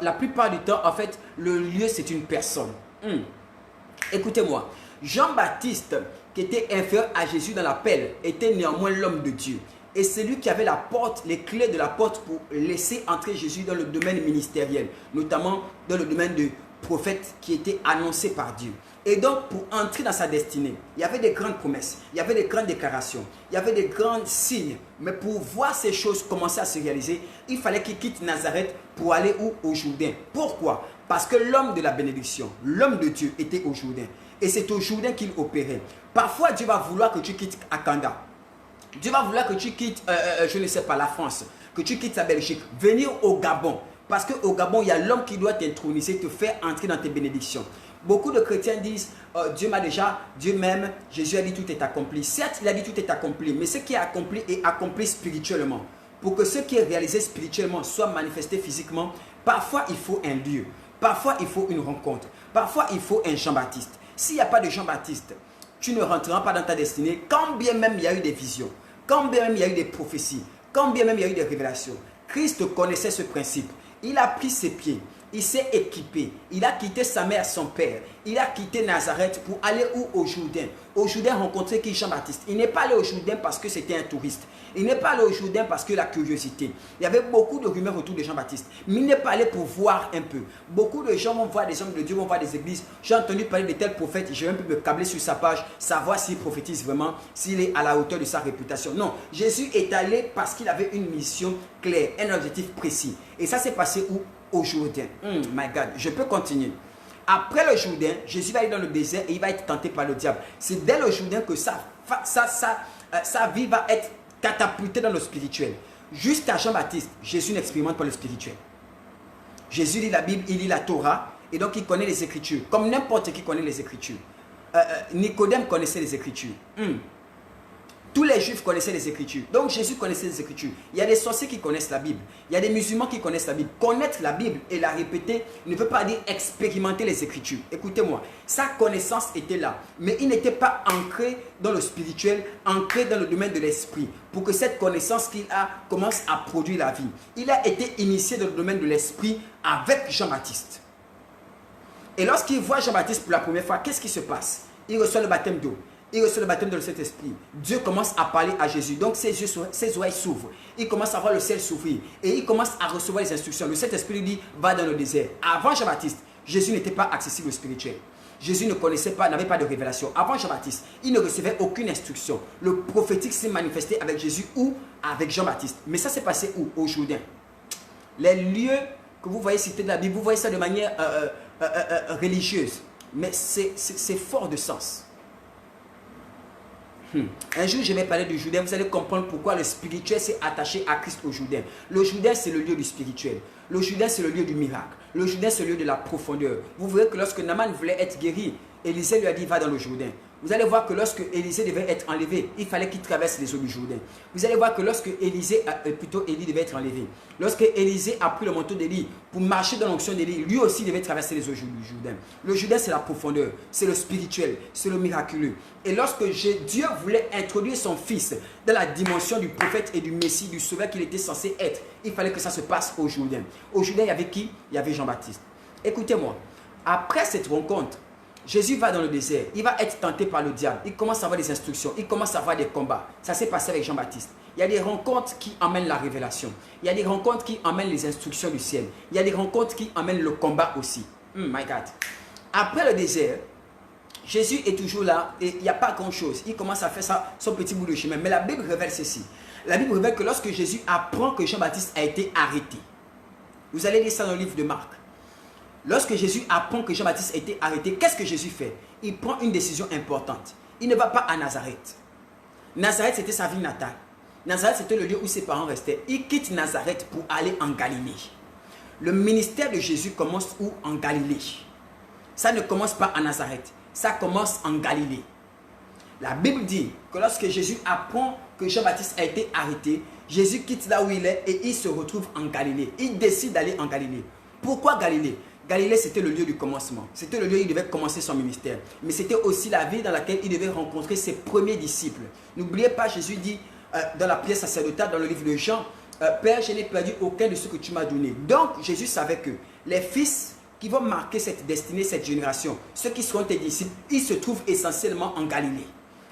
La plupart du temps, en fait, le lieu c'est une personne. Écoutez-moi, Jean-Baptiste, qui était inférieur à Jésus dans l'appel, était néanmoins l'homme de Dieu. Et c'est lui qui avait la porte, les clés de la porte pour laisser entrer Jésus dans le domaine ministériel, notamment dans le domaine de prophète qui était annoncé par Dieu. Et donc, pour entrer dans sa destinée, il y avait des grandes promesses, il y avait des grandes déclarations, il y avait des grands signes. Mais pour voir ces choses commencer à se réaliser, il fallait qu'il quitte Nazareth pour aller où? Au Jourdain. Pourquoi? Parce que l'homme de la bénédiction, l'homme de Dieu était au Jourdain. Et c'est au Jourdain qu'il opérait. Parfois, Dieu va vouloir que tu quittes Akanda. Dieu va vouloir que tu quittes, je ne sais pas, la France, que tu quittes la Belgique, venir au Gabon. Parce qu'au Gabon, il y a l'homme qui doit t'introniser, te faire entrer dans tes bénédictions. Beaucoup de chrétiens disent, Dieu m'a déjà, Dieu m'aime, Jésus a dit tout est accompli. Certes, il a dit tout est accompli, mais ce qui est accompli spirituellement. Pour que ce qui est réalisé spirituellement soit manifesté physiquement, parfois il faut un lieu, parfois il faut une rencontre, parfois il faut un Jean-Baptiste. S'il n'y a pas de Jean-Baptiste, tu ne rentreras pas dans ta destinée, quand bien même il y a eu des visions, quand bien même il y a eu des prophéties, quand bien même il y a eu des révélations. Christ connaissait ce principe. Il a pris ses pieds, il s'est équipé, il a quitté sa mère, son père, il a quitté Nazareth pour aller où? Au Jourdain. Au Jourdain rencontrer qui? Jean-Baptiste. Il n'est pas allé au Jourdain parce que c'était un touriste. Il n'est pas allé au Jourdain parce que la curiosité. Il y avait beaucoup de rumeurs autour de Jean-Baptiste. Mais il n'est pas allé pour voir un peu. Beaucoup de gens vont voir des hommes de Dieu, vont voir des églises. J'ai entendu parler de tel prophète, j'ai même pu me câbler sur sa page, savoir s'il prophétise vraiment, s'il est à la hauteur de sa réputation. Non, Jésus est allé parce qu'il avait une mission claire, un objectif précis. Et ça s'est passé où? Au Jourdain. My God, je peux continuer. Après le Jourdain, Jésus va aller dans le désert et il va être tenté par le diable. C'est dès le Jourdain que sa vie va être catapultée dans le spirituel. Jusqu'à Jean-Baptiste, Jésus n'expérimente pas le spirituel. Jésus lit la Bible, il lit la Torah et donc il connaît les Écritures. Comme n'importe qui connaît les Écritures. Nicodème connaissait les Écritures. Tous les Juifs connaissaient les Écritures. Donc Jésus connaissait les Écritures. Il y a des sorciers qui connaissent la Bible. Il y a des musulmans qui connaissent la Bible. Connaître la Bible et la répéter ne veut pas dire expérimenter les Écritures. Écoutez-moi, sa connaissance était là. Mais il n'était pas ancré dans le spirituel, ancré dans le domaine de l'esprit. Pour que cette connaissance qu'il a commence à produire la vie. Il a été initié dans le domaine de l'esprit avec Jean-Baptiste. Et lorsqu'il voit Jean-Baptiste pour la première fois, qu'est-ce qui se passe? Il reçoit le baptême d'eau. Il reçoit le baptême de Saint-Esprit. Dieu commence à parler à Jésus. Donc ses oreilles s'ouvrent. Il commence à voir le ciel s'ouvrir. Et il commence à recevoir les instructions. Le Saint-Esprit lui dit, va dans le désert. Avant Jean-Baptiste, Jésus n'était pas accessible au spirituel. Jésus ne connaissait pas, n'avait pas de révélation. Avant Jean-Baptiste, il ne recevait aucune instruction. Le prophétique s'est manifesté avec Jésus ou avec Jean-Baptiste. Mais ça s'est passé où? Au Jourdain. Les lieux que vous voyez cités dans la Bible, vous voyez ça de manière religieuse. Mais c'est fort de sens. Un jour, je vais parler du Jourdain. Vous allez comprendre pourquoi le spirituel s'est attaché à Christ au Jourdain. Le Jourdain, c'est le lieu du spirituel. Le Jourdain, c'est le lieu du miracle. Le Jourdain, c'est le lieu de la profondeur. Vous verrez que lorsque Naaman voulait être guéri, Élisée lui a dit, va dans le Jourdain. Vous allez voir que lorsque Élisée devait être enlevé, il fallait qu'il traverse les eaux du Jourdain. Vous allez voir que lorsque Élie devait être enlevé, lorsque Élisée a pris le manteau d'Élie pour marcher dans l'onction d'Élie, lui aussi devait traverser les eaux du Jourdain. Le Jourdain, c'est la profondeur, c'est le spirituel, c'est le miraculeux. Et lorsque Dieu voulait introduire son fils dans la dimension du prophète et du Messie, du sauveur qu'il était censé être, il fallait que ça se passe au Jourdain. Au Jourdain, il y avait qui? Il y avait Jean-Baptiste. Écoutez-moi, après cette rencontre, Jésus va dans le désert, il va être tenté par le diable, il commence à avoir des instructions, il commence à avoir des combats. Ça s'est passé avec Jean-Baptiste. Il y a des rencontres qui amènent la révélation. Il y a des rencontres qui amènent les instructions du ciel. Il y a des rencontres qui amènent le combat aussi. My God. Après le désert, Jésus est toujours là et il n'y a pas grand-chose. Il commence à faire son petit bout de chemin. Mais la Bible révèle ceci. La Bible révèle que lorsque Jésus apprend que Jean-Baptiste a été arrêté, vous allez lire ça dans le livre de Marc. Lorsque Jésus apprend que Jean-Baptiste a été arrêté, qu'est-ce que Jésus fait? Il prend une décision importante. Il ne va pas à Nazareth. Nazareth, c'était sa ville natale. Nazareth, c'était le lieu où ses parents restaient. Il quitte Nazareth pour aller en Galilée. Le ministère de Jésus commence où? En Galilée. Ça ne commence pas à Nazareth. Ça commence en Galilée. La Bible dit que lorsque Jésus apprend que Jean-Baptiste a été arrêté, Jésus quitte là où il est et il se retrouve en Galilée. Il décide d'aller en Galilée. Pourquoi Galilée? Galilée, c'était le lieu du commencement. C'était le lieu où il devait commencer son ministère. Mais c'était aussi la ville dans laquelle il devait rencontrer ses premiers disciples. N'oubliez pas, Jésus dit dans la prière sacerdotale, dans le livre de Jean, Père, je n'ai perdu aucun de ceux que tu m'as donné. Donc, Jésus savait que les fils qui vont marquer cette destinée, cette génération, ceux qui seront tes disciples, ils se trouvent essentiellement en Galilée.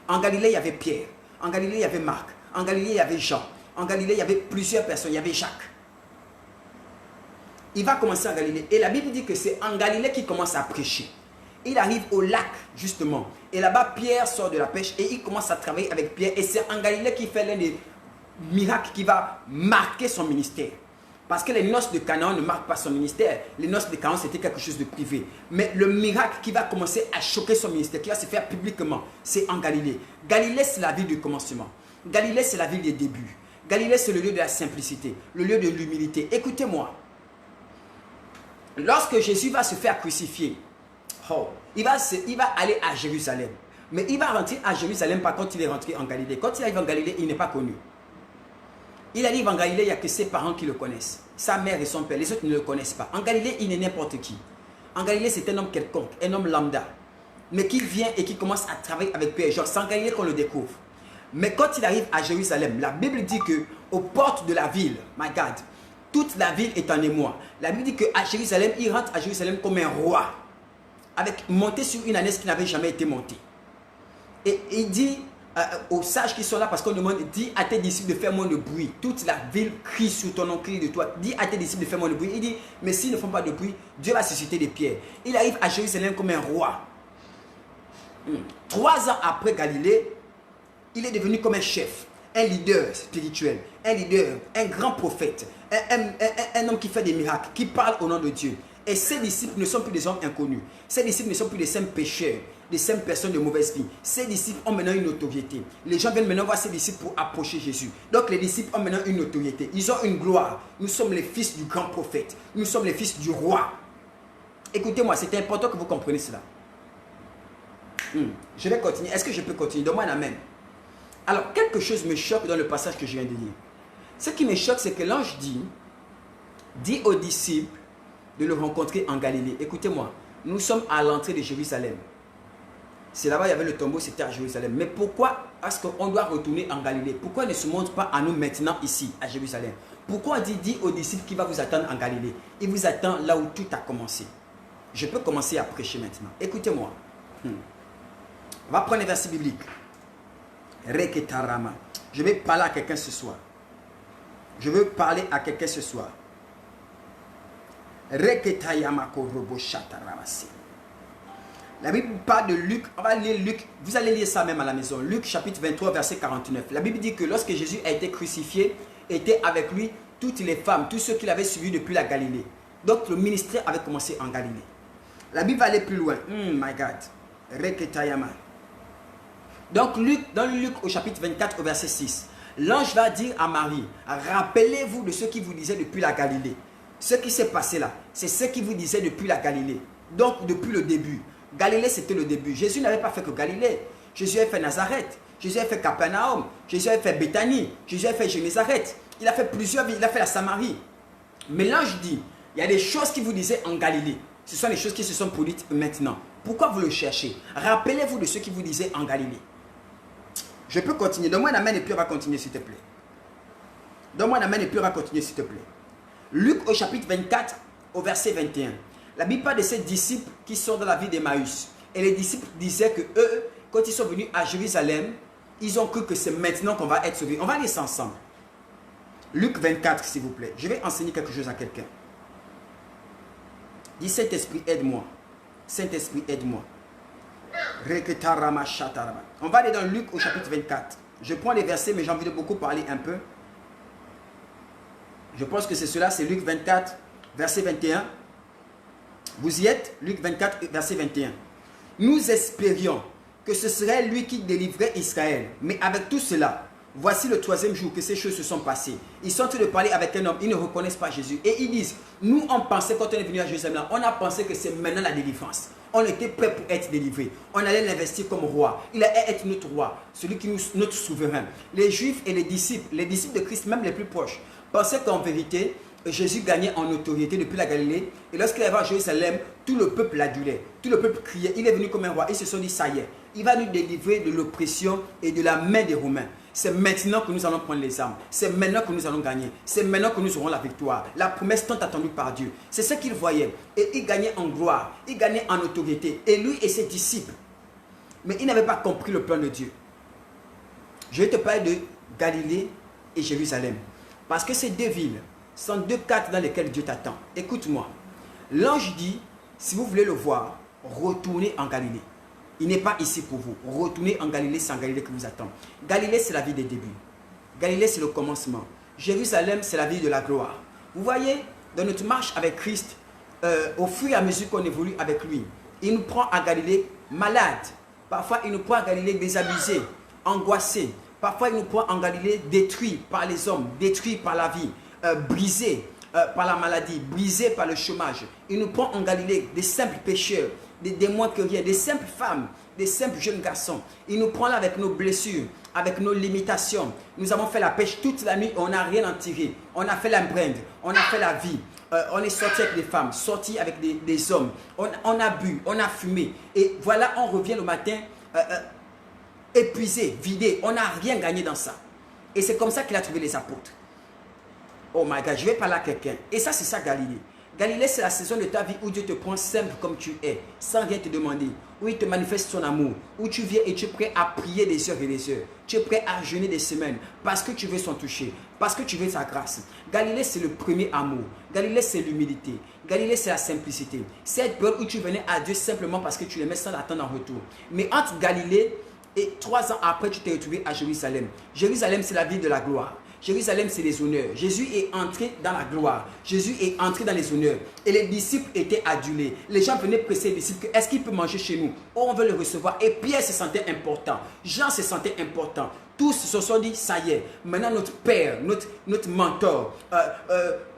En Galilée, il y avait Pierre. En Galilée, il y avait Marc. En Galilée, il y avait Jean. En Galilée, il y avait plusieurs personnes. Il y avait Jacques. Il va commencer en Galilée. Et la Bible dit que c'est en Galilée qu'il commence à prêcher. Il arrive au lac, justement. Et là-bas, Pierre sort de la pêche et il commence à travailler avec Pierre. Et c'est en Galilée qu'il fait l'un des miracles qui va marquer son ministère. Parce que les noces de Canaan ne marquent pas son ministère. Les noces de Canaan, c'était quelque chose de privé. Mais le miracle qui va commencer à choquer son ministère, qui va se faire publiquement, c'est en Galilée. Galilée, c'est la ville du commencement. Galilée, c'est la ville des débuts. Galilée, c'est le lieu de la simplicité, le lieu de l'humilité. Écoutez-moi. Lorsque Jésus va se faire crucifier, il va aller à Jérusalem. Mais il va rentrer à Jérusalem pas quand il est rentré en Galilée. Quand il arrive en Galilée, il n'est pas connu. Il arrive en Galilée, il n'y a que ses parents qui le connaissent. Sa mère et son père, les autres ne le connaissent pas. En Galilée, il est n'importe qui. En Galilée, c'est un homme quelconque, un homme lambda. Mais qui vient et qui commence à travailler avec Pierre. Genre, c'est en Galilée qu'on le découvre. Mais quand il arrive à Jérusalem, la Bible dit que aux portes de la ville, my God, toute la ville est en émoi. La Bible dit qu'à Jérusalem, il rentre à Jérusalem comme un roi, monté sur une ânesse qui n'avait jamais été montée. Et il dit aux sages qui sont là, parce qu'on demande, dis à tes disciples de faire moins de bruit. Toute la ville crie sur ton nom, crie de toi. Dis à tes disciples de faire moins de bruit. Il dit, mais s'ils ne font pas de bruit, Dieu va susciter des pierres. Il arrive à Jérusalem comme un roi. 3 ans après Galilée, il est devenu comme un chef, un leader spirituel, un leader, un grand prophète, un homme qui fait des miracles, qui parle au nom de Dieu. Et ses disciples ne sont plus des hommes inconnus. Ses disciples ne sont plus des simples pécheurs, des simples personnes de mauvaise vie. Ses disciples ont maintenant une autorité. Les gens viennent maintenant voir ses disciples pour approcher Jésus. Donc les disciples ont maintenant une autorité. Ils ont une gloire. Nous sommes les fils du grand prophète. Nous sommes les fils du roi. Écoutez-moi, c'est important que vous compreniez cela. Je vais continuer. Est-ce que je peux continuer? Donne-moi un amen. Alors, quelque chose me choque dans le passage que je viens de lire. Ce qui me choque, c'est que l'ange dit aux disciples de le rencontrer en Galilée. Écoutez-moi, nous sommes à l'entrée de Jérusalem. C'est là-bas, il y avait le tombeau, c'était à Jérusalem. Mais pourquoi est-ce qu'on doit retourner en Galilée? Pourquoi il ne se montre pas à nous maintenant ici, à Jérusalem? Pourquoi on dit aux disciples qu'il va vous attendre en Galilée? Il vous attend là où tout a commencé. Je peux commencer à prêcher maintenant. Écoutez-moi. On va prendre les versets bibliques. Reketarama. Je vais parler à quelqu'un ce soir. Je veux parler à quelqu'un ce soir. Reketayamako robo shataramasi. La Bible parle de Luc. On va lire Luc. Vous allez lire ça même à la maison. Luc chapitre 23 verset 49. La Bible dit que lorsque Jésus a été crucifié, étaient avec lui toutes les femmes, tous ceux qui l'avaient suivi depuis la Galilée. Donc le ministère avait commencé en Galilée. La Bible va aller plus loin. My God. Reketayama. Donc dans Luc au chapitre 24 au verset 6, l'ange va dire à Marie, rappelez-vous de ce qu'il vous disait depuis la Galilée. Ce qui s'est passé là, c'est ce qu'il vous disait depuis la Galilée. Donc depuis le début. Galilée c'était le début. Jésus n'avait pas fait que Galilée. Jésus a fait Nazareth. Jésus a fait Capernaum. Jésus a fait Béthanie. Jésus a fait Génézareth. Il a fait plusieurs villes. Il a fait la Samarie. Mais l'ange dit, il y a des choses qu'il vous disait en Galilée. Ce sont les choses qui se sont produites maintenant. Pourquoi vous le cherchez? Rappelez-vous de ce qu'il vous disait en Galilée. Je peux continuer. Donne-moi un amen et puis on va continuer s'il te plaît. Donne-moi un amen et puis on va continuer s'il te plaît. Luc au chapitre 24 au verset 21. La Bible parle de ces disciples qui sont dans la ville d'Emmaüs. Et les disciples disaient que eux, quand ils sont venus à Jérusalem, ils ont cru que c'est maintenant qu'on va être sauvés. On va lire ça ensemble. Luc 24 s'il vous plaît. Je vais enseigner quelque chose à quelqu'un. Dis Saint-Esprit aide-moi. Saint-Esprit aide-moi. On va aller dans Luc au chapitre 24. Je prends les versets, mais j'ai envie de beaucoup parler un peu. Je pense que c'est cela, c'est Luc 24, verset 21. Vous y êtes? Luc 24, verset 21. Nous espérions que ce serait lui qui délivrait Israël. Mais avec tout cela, voici le 3e jour que ces choses se sont passées. Ils sont en train de parler avec un homme, ils ne reconnaissent pas Jésus. Et ils disent, nous on pensait quand on est venu à Jérusalem, on a pensé que c'est maintenant la délivrance. On était prêt pour être délivré. On allait l'investir comme roi. Il allait être notre roi, celui qui nous, notre souverain. Les Juifs et les disciples de Christ, même les plus proches, pensaient qu'en vérité, Jésus gagnait en autorité depuis la Galilée. Et lorsqu'il arriva à Jérusalem, tout le peuple l'adulait. Tout le peuple criait. Il est venu comme un roi. Ils se sont dit, ça y est, il va nous délivrer de l'oppression et de la main des Romains. C'est maintenant que nous allons prendre les armes. C'est maintenant que nous allons gagner. C'est maintenant que nous aurons la victoire. La promesse tant attendue par Dieu. C'est ce qu'il voyait. Et il gagnait en gloire. Il gagnait en autorité. Et lui et ses disciples. Mais il n'avait pas compris le plan de Dieu. Je vais te parler de Galilée et Jérusalem. Parce que ces deux villes Ce sont deux cartes dans lesquelles Dieu t'attend. Écoute-moi. L'ange dit, si vous voulez le voir, retournez en Galilée. Il n'est pas ici pour vous. Retournez en Galilée, c'est en Galilée que vous attend. Galilée, c'est la vie des débuts. Galilée, c'est le commencement. Jérusalem, c'est la vie de la gloire. Vous voyez, dans notre marche avec Christ, au fur et à mesure qu'on évolue avec lui, il nous prend à Galilée malade. Parfois, il nous prend à Galilée désabusé, angoissé. Parfois, il nous prend en Galilée détruit par les hommes, détruit par la vie, brisé par la maladie, brisé par le chômage. Il nous prend en Galilée des simples pécheurs, des moins que rien, des simples femmes, des simples jeunes garçons. Il nous prend là avec nos blessures, avec nos limitations. Nous avons fait la pêche toute la nuit, on n'a rien en tiré. On a fait la brinde, on a fait la vie. On est sorti avec des femmes, sorti avec des hommes. On a bu, on a fumé. Et voilà, on revient le matin épuisé, vidé. On n'a rien gagné dans ça. Et c'est comme ça qu'il a trouvé les apôtres. Oh my God, je vais parler à quelqu'un. Et ça, c'est ça Galilée. Galilée, c'est la saison de ta vie où Dieu te prend simple comme tu es, sans rien te demander. Où il te manifeste son amour. Où tu viens et tu es prêt à prier des heures et des heures. Tu es prêt à jeûner des semaines. Parce que tu veux son toucher. Parce que tu veux sa grâce. Galilée, c'est le premier amour. Galilée, c'est l'humilité. Galilée, c'est la simplicité. C'est cette période où tu venais à Dieu simplement parce que tu l'aimais sans l'attendre en retour. Mais entre Galilée et 3 ans après, tu t'es retrouvé à Jérusalem. Jérusalem, c'est la ville de la gloire. Jérusalem, c'est les honneurs. Jésus est entré dans la gloire. Jésus est entré dans les honneurs. Et les disciples étaient adulés. Les gens venaient presser les disciples. Est-ce qu'il peut manger chez nous? Oh, on veut le recevoir. Et Pierre se sentait important. Jean se sentait important. Tous se sont dit, ça y est, maintenant notre père, notre mentor,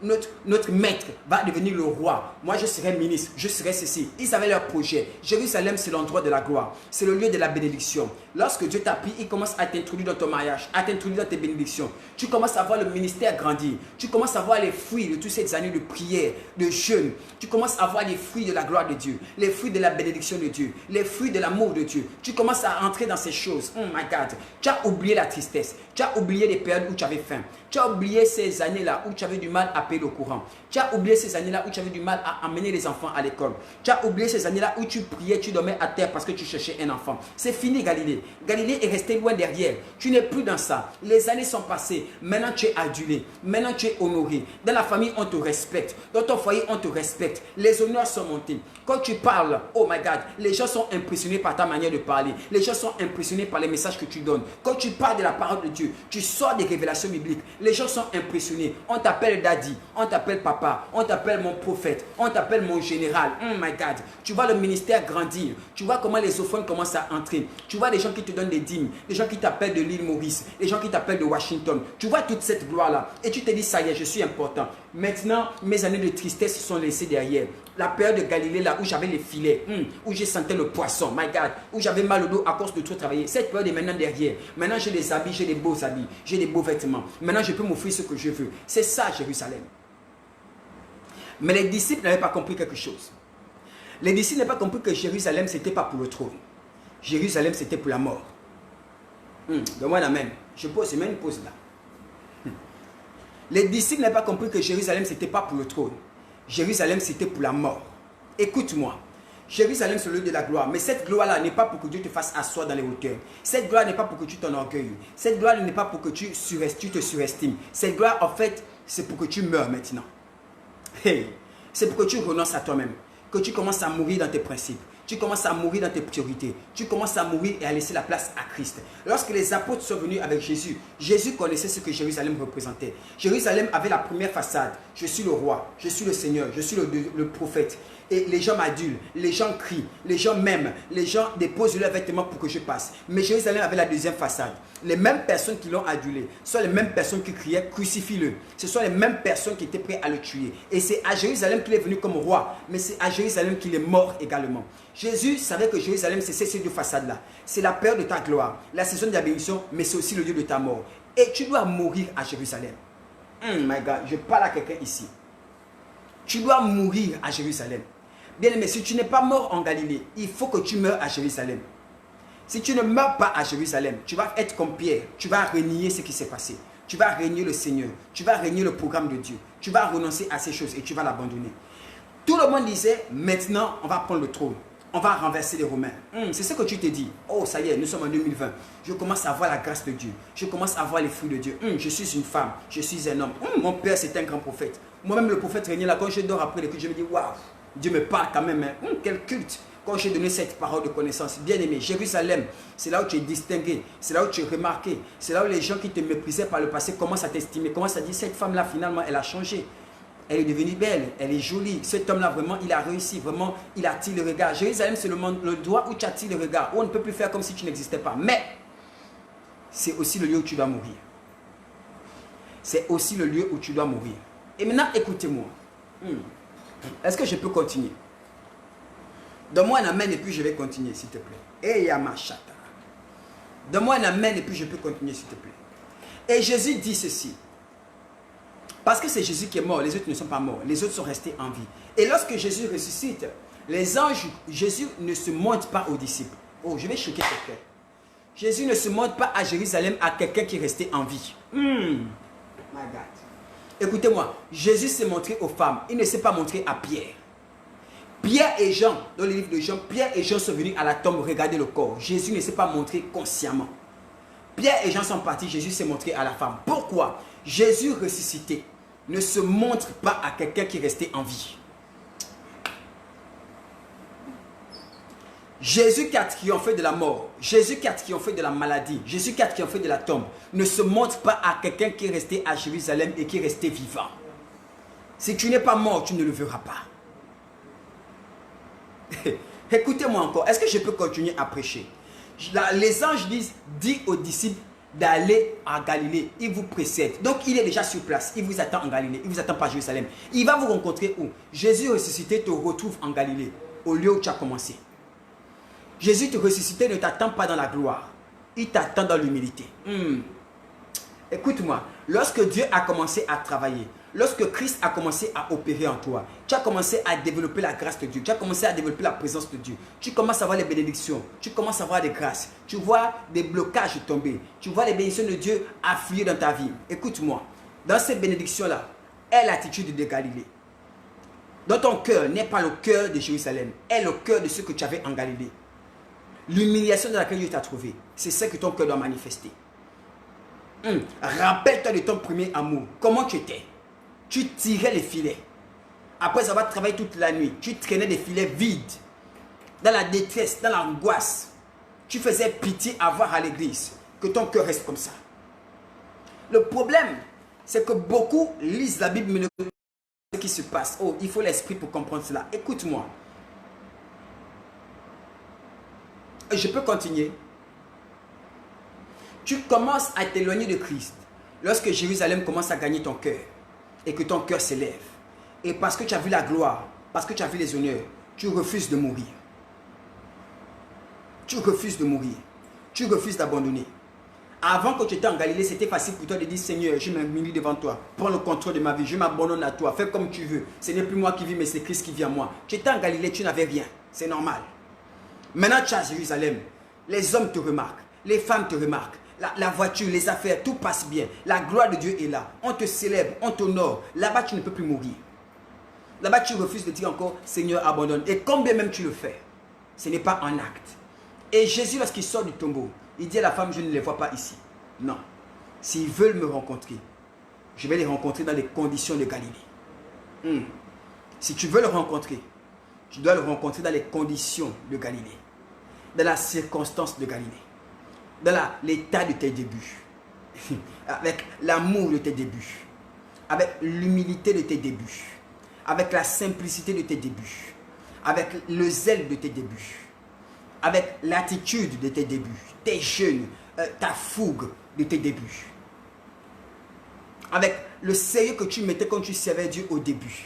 notre maître va devenir le roi. Moi, je serai ministre, je serai ceci. Ils avaient leur projet. Jérusalem, c'est l'endroit de la gloire. C'est le lieu de la bénédiction. Lorsque Dieu t'a pris, il commence à t'introduire dans ton mariage, à t'introduire dans tes bénédictions. Tu commences à voir le ministère grandir. Tu commences à voir les fruits de toutes ces années de prière, de jeûne. Tu commences à voir les fruits de la gloire de Dieu, les fruits de la bénédiction de Dieu, les fruits de l'amour de Dieu. Tu commences à entrer dans ces choses. Oh my God. Tu as oublié la tristesse. Tu as oublié les périodes où tu avais faim. Tu as oublié ces années-là où tu avais du mal à payer le courant. Tu as oublié ces années-là où tu avais du mal à amener les enfants à l'école. Tu as oublié ces années-là où tu priais, tu dormais à terre parce que tu cherchais un enfant. C'est fini Galilée. Galilée est restée loin derrière. Tu n'es plus dans ça. Les années sont passées. Maintenant tu es adulé. Maintenant tu es honoré. Dans la famille, on te respecte. Dans ton foyer, on te respecte. Les honneurs sont montés. Quand tu parles, oh my God, les gens sont impressionnés par ta manière de parler. Les gens sont impressionnés par les messages que tu donnes. Quand tu parles de la parole de Dieu, tu sors des révélations bibliques. Les gens sont impressionnés. On t'appelle daddy, on t'appelle papa, on t'appelle mon prophète, on t'appelle mon général. Oh my God, tu vois le ministère grandir. Tu vois comment les offrandes commencent à entrer. Tu vois les gens qui te donnent des dîmes, les gens qui t'appellent de l'île Maurice, les gens qui t'appellent de Washington. Tu vois toute cette gloire-là et tu te dis, ça y est, je suis important. Maintenant, mes années de tristesse sont laissées derrière. La période de Galilée, là où j'avais les filets, où je sentais le poisson, my God, où j'avais mal au dos à cause de trop travailler. Cette période est maintenant derrière. Maintenant, j'ai des habits, j'ai des beaux habits, j'ai des beaux vêtements. Maintenant, je peux m'offrir ce que je veux. C'est ça, Jérusalem. Mais les disciples n'avaient pas compris quelque chose. Les disciples n'avaient pas compris que Jérusalem, ce n'était pas pour le trône. Jérusalem, c'était pour la mort. Donne-moi un amen. Je pose, même une pause là. Les disciples n'avaient pas compris que Jérusalem, ce n'était pas pour le trône. Jérusalem, c'était pour la mort. Écoute-moi. Jérusalem, c'est le lieu de la gloire. Mais cette gloire-là n'est pas pour que Dieu te fasse asseoir dans les hauteurs. Cette gloire n'est pas pour que tu t'enorgueilles. Cette gloire n'est pas pour que tu te surestimes. Cette gloire, en fait, c'est pour que tu meurs maintenant. Hey, c'est pour que tu renonces à toi-même. Que tu commences à mourir dans tes principes. Tu commences à mourir dans tes priorités. Tu commences à mourir et à laisser la place à Christ. Lorsque les apôtres sont venus avec Jésus, Jésus connaissait ce que Jérusalem représentait. Jérusalem avait la première façade. Je suis le roi, je suis le Seigneur, je suis le prophète. Et les gens m'adulent, les gens crient, les gens m'aiment, les gens déposent leurs vêtements pour que je passe. Mais Jérusalem avait la deuxième façade. Les mêmes personnes qui l'ont adulé sont les mêmes personnes qui criaient « Crucifie-le ». Ce sont les mêmes personnes qui étaient prêtes à le tuer. Et c'est à Jérusalem qu'il est venu comme roi, mais c'est à Jérusalem qu'il est mort également. Jésus savait que Jérusalem, c'est ces deux façades-là. C'est la période de ta gloire, la saison de la bénédiction, mais c'est aussi le lieu de ta mort. Et tu dois mourir à Jérusalem. My God, je parle à quelqu'un ici. Tu dois mourir à Jérusalem. Bien aimé, si tu n'es pas mort en Galilée, il faut que tu meurs à Jérusalem. Si tu ne meurs pas à Jérusalem, tu vas être comme Pierre. Tu vas renier ce qui s'est passé. Tu vas renier le Seigneur. Tu vas renier le programme de Dieu. Tu vas renoncer à ces choses et tu vas l'abandonner. Tout le monde disait, maintenant, on va prendre le trône. on va renverser les Romains. C'est ce que tu te dis. Oh, ça y est, nous sommes en 2020. Je commence à voir la grâce de Dieu. Je commence à voir les fruits de Dieu. Je suis une femme, je suis un homme. Mon père, c'est un grand prophète. Moi-même, le prophète régnait là, quand je dors après les cultes, je me dis, waouh, Dieu me parle quand même. Quel culte. Quand j'ai donné cette parole de connaissance, bien aimé, Jérusalem, c'est là où tu es distingué, c'est là où tu es remarqué, c'est là où les gens qui te méprisaient par le passé commencent à t'estimer, commencent à dire, cette femme-là, finalement, elle a changé. Elle est devenue belle, elle est jolie. Cet homme-là, vraiment, il a réussi. Vraiment, il attire le regard. Jérusalem, c'est le doigt où tu attires le regard. Où on ne peut plus faire comme si tu n'existais pas. Mais, c'est aussi le lieu où tu dois mourir. C'est aussi le lieu où tu dois mourir. Et maintenant, écoutez-moi. Est-ce que je peux continuer? Donne-moi un amen et puis je vais continuer, s'il te plaît. Et Yamashata. Donne-moi un amen et puis je peux continuer, s'il te plaît. Et Jésus dit ceci. Parce que c'est Jésus qui est mort, les autres ne sont pas morts. Les autres sont restés en vie. Et lorsque Jésus ressuscite, les anges, Jésus ne se montre pas aux disciples. Oh, je vais choquer quelqu'un. Jésus ne se montre pas à Jérusalem à quelqu'un qui est resté en vie. My God. Écoutez-moi, Jésus s'est montré aux femmes. Il ne s'est pas montré à Pierre. Pierre et Jean, dans le livre de Jean, Pierre et Jean sont venus à la tombe regarder le corps. Jésus ne s'est pas montré consciemment. Pierre et Jean sont partis, Jésus s'est montré à la femme. Pourquoi? Jésus ressuscité ne se montre pas à quelqu'un qui est resté en vie. Jésus qui a triomphé de la mort, Jésus qui a triomphé de la maladie, Jésus qui a triomphé de la tombe, ne se montre pas à quelqu'un qui est resté à Jérusalem et qui est resté vivant. Si tu n'es pas mort, tu ne le verras pas. Écoutez-moi encore, est-ce que je peux continuer à prêcher? Les anges disent, dis aux disciples d'aller à Galilée, il vous précède. Donc il est déjà sur place, il vous attend en Galilée, il ne vous attend pas à Jérusalem. Il va vous rencontrer où? Jésus ressuscité te retrouve en Galilée, au lieu où tu as commencé. Jésus te ressuscité ne t'attend pas dans la gloire, il t'attend dans l'humilité. Écoute-moi, lorsque Dieu a commencé à travailler, lorsque Christ a commencé à opérer en toi, tu as commencé à développer la grâce de Dieu, tu as commencé à développer la présence de Dieu, tu commences à voir les bénédictions, tu commences à voir des grâces, tu vois des blocages tomber, tu vois les bénédictions de Dieu affluer dans ta vie. Écoute-moi, dans ces bénédictions-là, est l'attitude de Galilée. Dans ton cœur n'est pas le cœur de Jérusalem, est le cœur de ce que tu avais en Galilée. L'humiliation dans laquelle Dieu t'a trouvé, c'est ce que ton cœur doit manifester. Rappelle-toi de ton premier amour. Comment tu étais? Tu tirais les filets. Après avoir travaillé toute la nuit, tu traînais des filets vides. Dans la détresse, dans l'angoisse. Tu faisais pitié à voir à l'église. Que ton cœur reste comme ça. Le problème, c'est que beaucoup lisent la Bible mais ne savent pas ce qui se passe. Oh, il faut l'esprit pour comprendre cela. Écoute-moi. Je peux continuer. Tu commences à t'éloigner de Christ lorsque Jérusalem commence à gagner ton cœur et que ton cœur s'élève. Et parce que tu as vu la gloire, parce que tu as vu les honneurs, tu refuses de mourir. Tu refuses de mourir. Tu refuses d'abandonner. Avant que tu étais en Galilée, c'était facile pour toi de dire, Seigneur, je m'humilie devant toi. Prends le contrôle de ma vie, je m'abandonne à toi. Fais comme tu veux. Ce n'est plus moi qui vis, mais c'est Christ qui vit en moi. Tu étais en Galilée, tu n'avais rien. C'est normal. Maintenant, tu es à Jérusalem. Les hommes te remarquent. Les femmes te remarquent. La voiture, les affaires, tout passe bien. La gloire de Dieu est là. On te célèbre, on t'honore. Là-bas, tu ne peux plus mourir. Là-bas, tu refuses de dire encore, Seigneur, abandonne. Et combien même tu le fais, ce n'est pas un acte. Et Jésus, lorsqu'il sort du tombeau, il dit à la femme, je ne les vois pas ici. Non. S'ils veulent me rencontrer, je vais les rencontrer dans les conditions de Galilée. Si tu veux le rencontrer, tu dois le rencontrer dans les conditions de Galilée. Dans la circonstance de Galilée. Dans l'état de tes débuts. Avec l'amour de tes débuts. Avec l'humilité de tes débuts. Avec la simplicité de tes débuts. Avec le zèle de tes débuts. Avec l'attitude de tes débuts. Tes jeûnes, ta fougue de tes débuts. Avec le sérieux que tu mettais quand tu servais Dieu au début.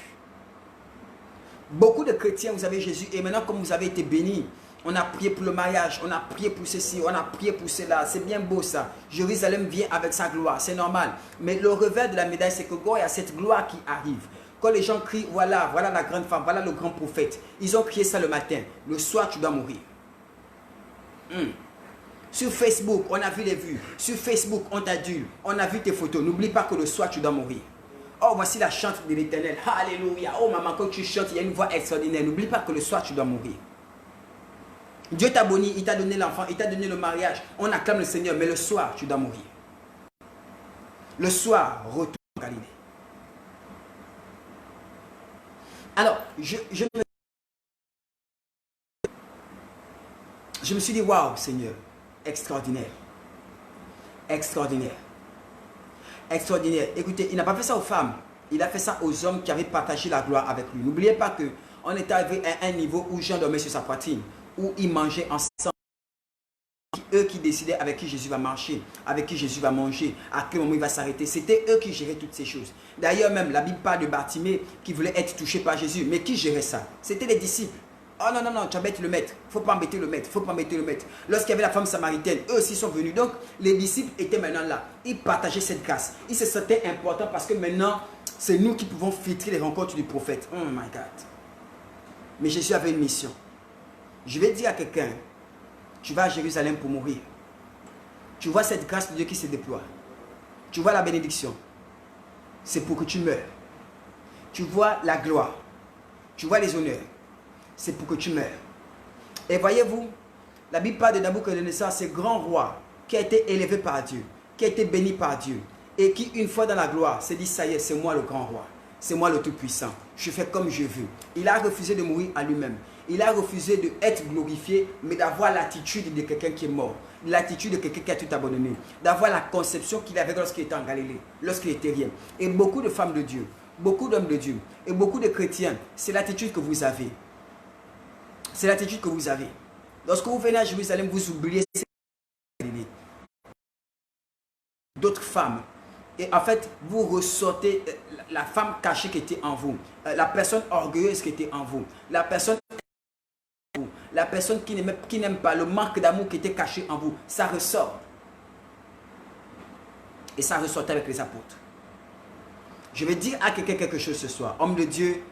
Beaucoup de chrétiens, vous avez Jésus, et maintenant comme vous avez été bénis, on a prié pour le mariage, on a prié pour ceci, on a prié pour cela. C'est bien beau ça. Jérusalem vient avec sa gloire, c'est normal. Mais le revers de la médaille, c'est que quand il y a cette gloire qui arrive, quand les gens crient, voilà, voilà la grande femme, voilà le grand prophète. Ils ont crié ça le matin. Le soir, tu dois mourir. Sur Facebook, on a vu les vues. Sur Facebook, on t'adule. On a vu tes photos. N'oublie pas que le soir, tu dois mourir. Oh, voici la chante de l'Éternel. Alléluia. Oh, maman, quand tu chantes, il y a une voix extraordinaire. N'oublie pas que le soir, tu dois mourir. Dieu t'a béni, il t'a donné l'enfant, il t'a donné le mariage. On acclame le Seigneur, mais le soir, tu dois mourir. Le soir, retourne en Galilée. Alors, je me suis dit, waouh, Seigneur, extraordinaire. Extraordinaire. Extraordinaire. Écoutez, il n'a pas fait ça aux femmes. Il a fait ça aux hommes qui avaient partagé la gloire avec lui. N'oubliez pas qu'on était arrivé à un niveau où Jean dormait sur sa poitrine, où ils mangeaient ensemble. Eux qui décidaient avec qui Jésus va marcher, avec qui Jésus va manger, à quel moment il va s'arrêter. C'était eux qui géraient toutes ces choses. D'ailleurs même, la Bible parle de Bartimée qui voulait être touché par Jésus. Mais qui gérait ça? C'était les disciples. Oh non, non, non, tu embêtes le maître. Il ne faut pas embêter le maître. Il ne faut pas embêter le maître. Lorsqu'il y avait la femme samaritaine, eux aussi sont venus. Donc, les disciples étaient maintenant là. Ils partageaient cette grâce. Ils se sentaient importants parce que maintenant, c'est nous qui pouvons filtrer les rencontres du prophète. Oh my God. Mais Jésus avait une mission. Je vais dire à quelqu'un, tu vas à Jérusalem pour mourir. Tu vois cette grâce de Dieu qui se déploie. Tu vois la bénédiction. C'est pour que tu meurs. Tu vois la gloire. Tu vois les honneurs. C'est pour que tu meurs. Et voyez-vous, la Bible parle de Nabuchodonosor, ce grand roi qui a été élevé par Dieu, qui a été béni par Dieu, et qui, une fois dans la gloire, s'est dit, ça y est, c'est moi le grand roi, c'est moi le tout-puissant, je fais comme je veux. Il a refusé de mourir à lui-même. Il a refusé d'être glorifié, mais d'avoir l'attitude de quelqu'un qui est mort, l'attitude de quelqu'un qui a tout abandonné, d'avoir la conception qu'il avait lorsqu'il était en Galilée, lorsqu'il était rien. Et beaucoup de femmes de Dieu, beaucoup d'hommes de Dieu, et beaucoup de chrétiens, c'est l'attitude que vous avez. C'est l'attitude que vous avez. Lorsque vous venez à Jérusalem, vous oubliez d'autres femmes. Et en fait, vous ressortez la femme cachée qui était en vous, la personne orgueilleuse qui était en vous, la personne qui n'aime pas, le manque d'amour qui était caché en vous. Ça ressort. Et ça ressortait avec les apôtres. Je vais dire à quelqu'un quelque chose ce soir. Homme de Dieu,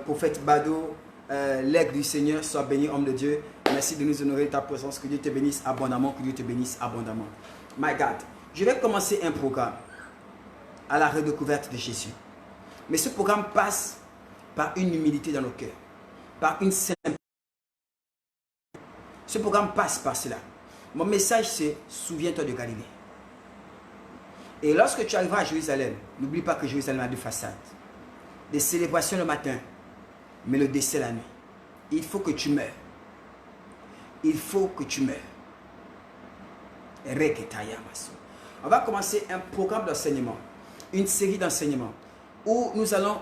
prophète Bado, l'aigle du Seigneur, sois béni, homme de Dieu. Merci de nous honorer de ta présence. Que Dieu te bénisse abondamment. Que Dieu te bénisse abondamment. My God, je vais commencer un programme à la redécouverte de Jésus. Mais ce programme passe par une humilité dans nos cœurs. Par une simplicité. Ce programme passe par cela. Mon message c'est, souviens-toi de Galilée. Et lorsque tu arriveras à Jérusalem, n'oublie pas que Jérusalem a deux façades. Des célébrations le matin, mais le décès la nuit. Il faut que tu meurs. Il faut que tu meurs. On va commencer un programme d'enseignement, une série d'enseignements où nous allons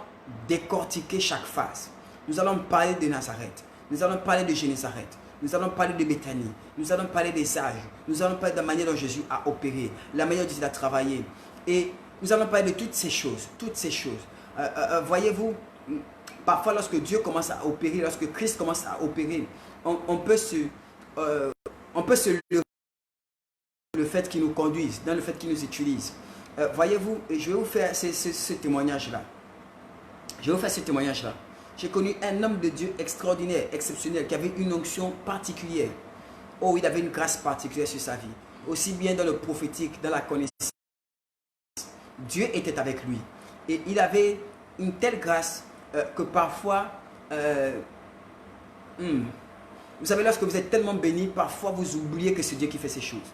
décortiquer chaque phase. Nous allons parler de Nazareth, nous allons parler de Génézareth, nous allons parler de Béthanie, nous allons parler des âges, nous allons parler de la manière dont Jésus a opéré, la manière dont il a travaillé. Et nous allons parler de toutes ces choses, toutes ces choses. Voyez-vous, parfois lorsque Dieu commence à opérer, lorsque Christ commence à opérer, on peut se lever dans le fait qu'il nous conduise, dans le fait qu'il nous utilise. Voyez-vous, je vais vous faire ce témoignage-là. Je vais vous faire ce témoignage-là. J'ai connu un homme de Dieu extraordinaire, exceptionnel, qui avait une onction particulière. Oh, il avait une grâce particulière sur sa vie. Aussi bien dans le prophétique, dans la connaissance. Dieu était avec lui. Et il avait une telle grâce que parfois, vous savez, lorsque vous êtes tellement béni, parfois vous oubliez que c'est Dieu qui fait ces choses.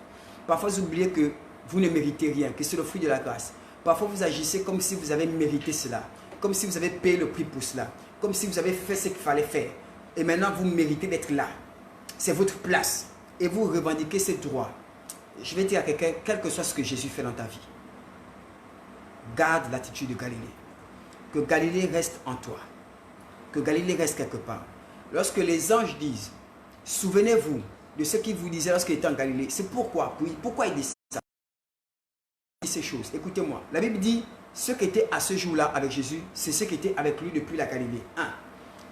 Parfois vous oubliez que vous ne méritez rien, que c'est le fruit de la grâce. Parfois vous agissez comme si vous avez mérité cela, comme si vous avez payé le prix pour cela, comme si vous avez fait ce qu'il fallait faire. Et maintenant vous méritez d'être là. C'est votre place. Et vous revendiquez ces droits. Je vais dire à quelqu'un, quel que soit ce que Jésus fait dans ta vie, garde l'attitude de Galilée. Que Galilée reste en toi. Que Galilée reste quelque part. Lorsque les anges disent, souvenez-vous de ce qu'il vous disait lorsqu'il était en Galilée. C'est pourquoi il dit ça. Il dit ces choses. Écoutez-moi. La Bible dit, ceux qui étaient à ce jour-là avec Jésus, c'est ceux qui étaient avec lui depuis la Galilée. 1.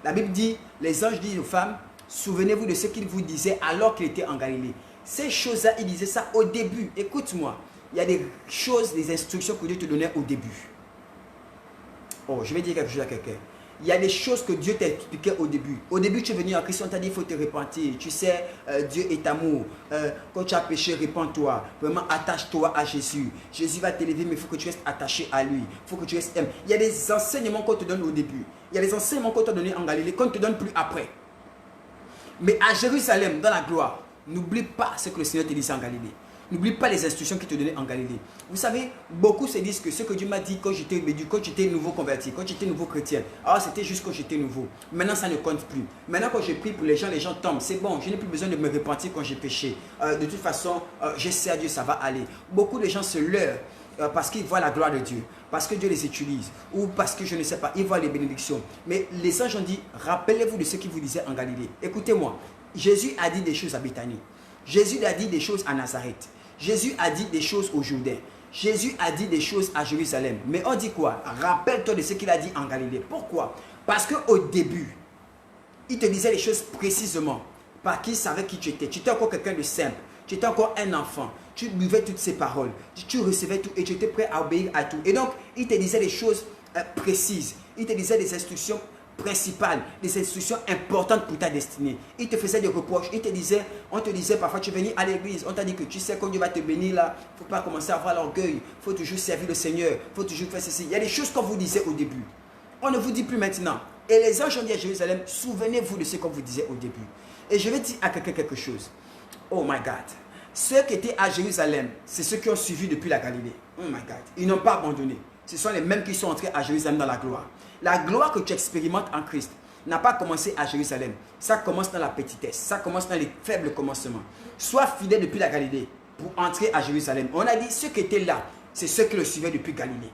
La Bible dit, les anges disent aux femmes, souvenez-vous de ce qu'il vous disait alors qu'il était en Galilée. Ces choses-là, il disait ça au début. Écoute-moi. Il y a des choses, des instructions que Dieu te donnait au début. Oh, je vais dire quelque chose à quelqu'un. Il y a des choses que Dieu t'a expliquées au début. Au début, tu es venu en Christ, on t'a dit qu'il faut te repentir. Tu sais, Dieu est amour. Quand tu as péché, répands-toi. Vraiment, attache-toi à Jésus. Jésus va t'élever, mais il faut que tu restes attaché à lui. Il faut que tu restes aimé. Il y a des enseignements qu'on te donne au début. Il y a des enseignements qu'on t'a donné en Galilée qu'on ne te donne plus après. Mais à Jérusalem, dans la gloire, n'oublie pas ce que le Seigneur te dit en Galilée. N'oublie pas les instructions qu'il te donnait en Galilée. Vous savez, beaucoup se disent que ce que Dieu m'a dit quand j'étais nouveau converti, quand j'étais nouveau chrétien, alors c'était juste quand j'étais nouveau. Maintenant, ça ne compte plus. Maintenant, quand je prie pour les gens tombent. C'est bon, je n'ai plus besoin de me repentir quand j'ai péché. De toute façon, je sais à Dieu, ça va aller. Beaucoup de gens se leurrent parce qu'ils voient la gloire de Dieu, parce que Dieu les utilise, ou parce que je ne sais pas, ils voient les bénédictions. Mais les anges ont dit, rappelez-vous de ce qu'il vous disait en Galilée. Écoutez-moi, Jésus a dit des choses à Béthanie. Jésus a dit des choses à Nazareth. Jésus a dit des choses au Jourdain. Jésus a dit des choses à Jérusalem. Mais on dit quoi? Rappelle-toi de ce qu'il a dit en Galilée. Pourquoi? Parce qu'au début, il te disait les choses précisément. Parce qu'il savait qui tu étais. Tu étais encore quelqu'un de simple. Tu étais encore un enfant. Tu buvais toutes ses paroles. Tu recevais tout et tu étais prêt à obéir à tout. Et donc, il te disait des choses précises. Il te disait des instructions principales, des instructions importantes pour ta destinée. Il te faisait des reproches. On te disait parfois, tu es venu à l'église, on t'a dit que tu sais quand Dieu va te bénir là, il ne faut pas commencer à avoir l'orgueil, il faut toujours servir le Seigneur, il faut toujours faire ceci. Il y a des choses qu'on vous disait au début. On ne vous dit plus maintenant. Et les anges ont dit à Jérusalem, souvenez-vous de ce qu'on vous disait au début. Et je vais dire à quelqu'un quelque chose. Oh my God. Ceux qui étaient à Jérusalem, c'est ceux qui ont suivi depuis la Galilée. Oh my God. Ils n'ont pas abandonné. Ce sont les mêmes qui sont entrés à Jérusalem dans la gloire. La gloire que tu expérimentes en Christ n'a pas commencé à Jérusalem. Ça commence dans la petitesse. Ça commence dans les faibles commencements. Sois fidèle depuis la Galilée pour entrer à Jérusalem. On a dit ceux qui étaient là, c'est ceux qui le suivaient depuis Galilée.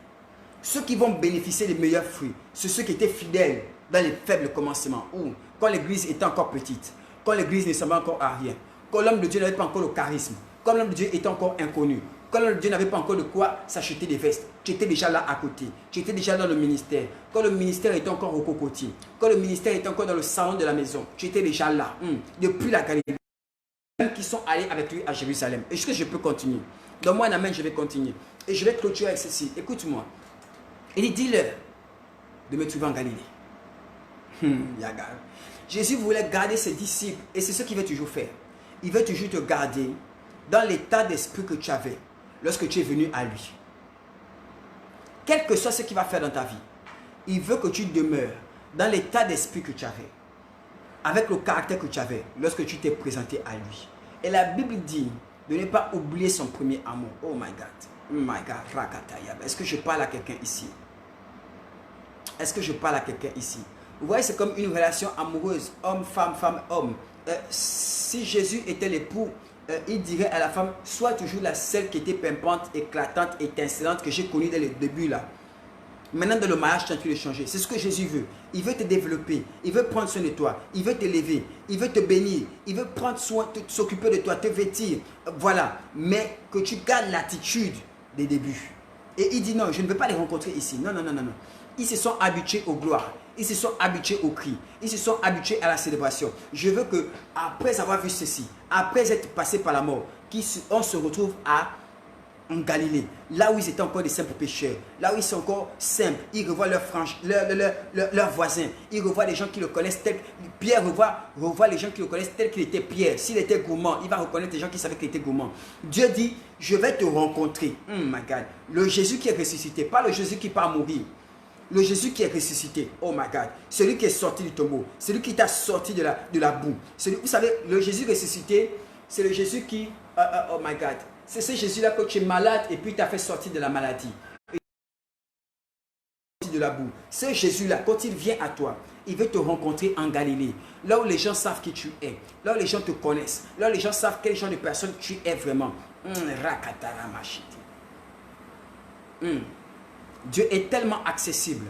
Ceux qui vont bénéficier des meilleurs fruits, c'est ceux qui étaient fidèles dans les faibles commencements. Ou quand l'église était encore petite, quand l'église ne semblait encore à rien, quand l'homme de Dieu n'avait pas encore le charisme, quand l'homme de Dieu était encore inconnu, quand l'homme de Dieu n'avait pas encore de quoi s'acheter des vestes, tu étais déjà là à côté, tu étais déjà dans le ministère, quand le ministère était encore au cocotier, quand le ministère était encore dans le salon de la maison, tu étais déjà là, depuis la Galilée, qui sont allés avec lui à Jérusalem. Est-ce que je peux continuer? Donne-moi un amen, je vais continuer. Et je vais clôturer avec ceci. Écoute-moi. Il dit, dis-leur de me trouver en Galilée. Jésus voulait garder ses disciples et c'est ce qu'il veut toujours faire. Il veut toujours te garder dans l'état d'esprit que tu avais lorsque tu es venu à lui. Quel que soit ce qu'il va faire dans ta vie, il veut que tu demeures dans l'état d'esprit que tu avais, avec le caractère que tu avais lorsque tu t'es présenté à lui. Et la Bible dit de ne pas oublier son premier amour. Oh my God. Oh my God. Rakataya. Est-ce que je parle à quelqu'un ici? Est-ce que je parle à quelqu'un ici? Vous voyez, c'est comme une relation amoureuse, homme, femme, homme. Si Jésus était l'époux, il dirait à la femme, sois toujours la celle qui était pimpante, éclatante, étincelante que j'ai connue dès le début là. Maintenant dans le mariage, tu as dû le changer. C'est ce que Jésus veut. Il veut te développer, il veut prendre soin de toi, il veut t'élever, il veut te bénir, il veut prendre soin, s'occuper de toi, te vêtir. Voilà. Mais que tu gardes l'attitude des débuts. Et il dit non, je ne veux pas les rencontrer ici. Non. Ils se sont habitués aux gloires. Ils se sont habitués aux cris. Ils se sont habitués à la célébration. Je veux que, après avoir vu ceci, après être passé par la mort, on se retrouve en Galilée, là où ils étaient encore des simples pécheurs, là où ils sont encore simples. Ils revoient leurs voisins. Ils revoient les gens qui le connaissent tel. Pierre revoit les gens qui le connaissent tel qu'il était Pierre. S'il était gourmand, il va reconnaître les gens qui savaient qu'il était gourmand. Dieu dit, je vais te rencontrer. My God. Le Jésus qui est ressuscité, pas le Jésus qui part mourir. Le Jésus qui est ressuscité, oh my God, celui qui est sorti du tombeau, celui qui t'a sorti de la boue. Vous savez, le Jésus ressuscité, c'est le Jésus qui, oh my God, c'est ce Jésus-là que tu es malade et puis t'a fait sortir de la maladie. De la boue. Ce Jésus-là, quand il vient à toi, il veut te rencontrer en Galilée, là où les gens savent qui tu es, là où les gens te connaissent, là où les gens savent quel genre de personne tu es vraiment. Dieu est tellement accessible.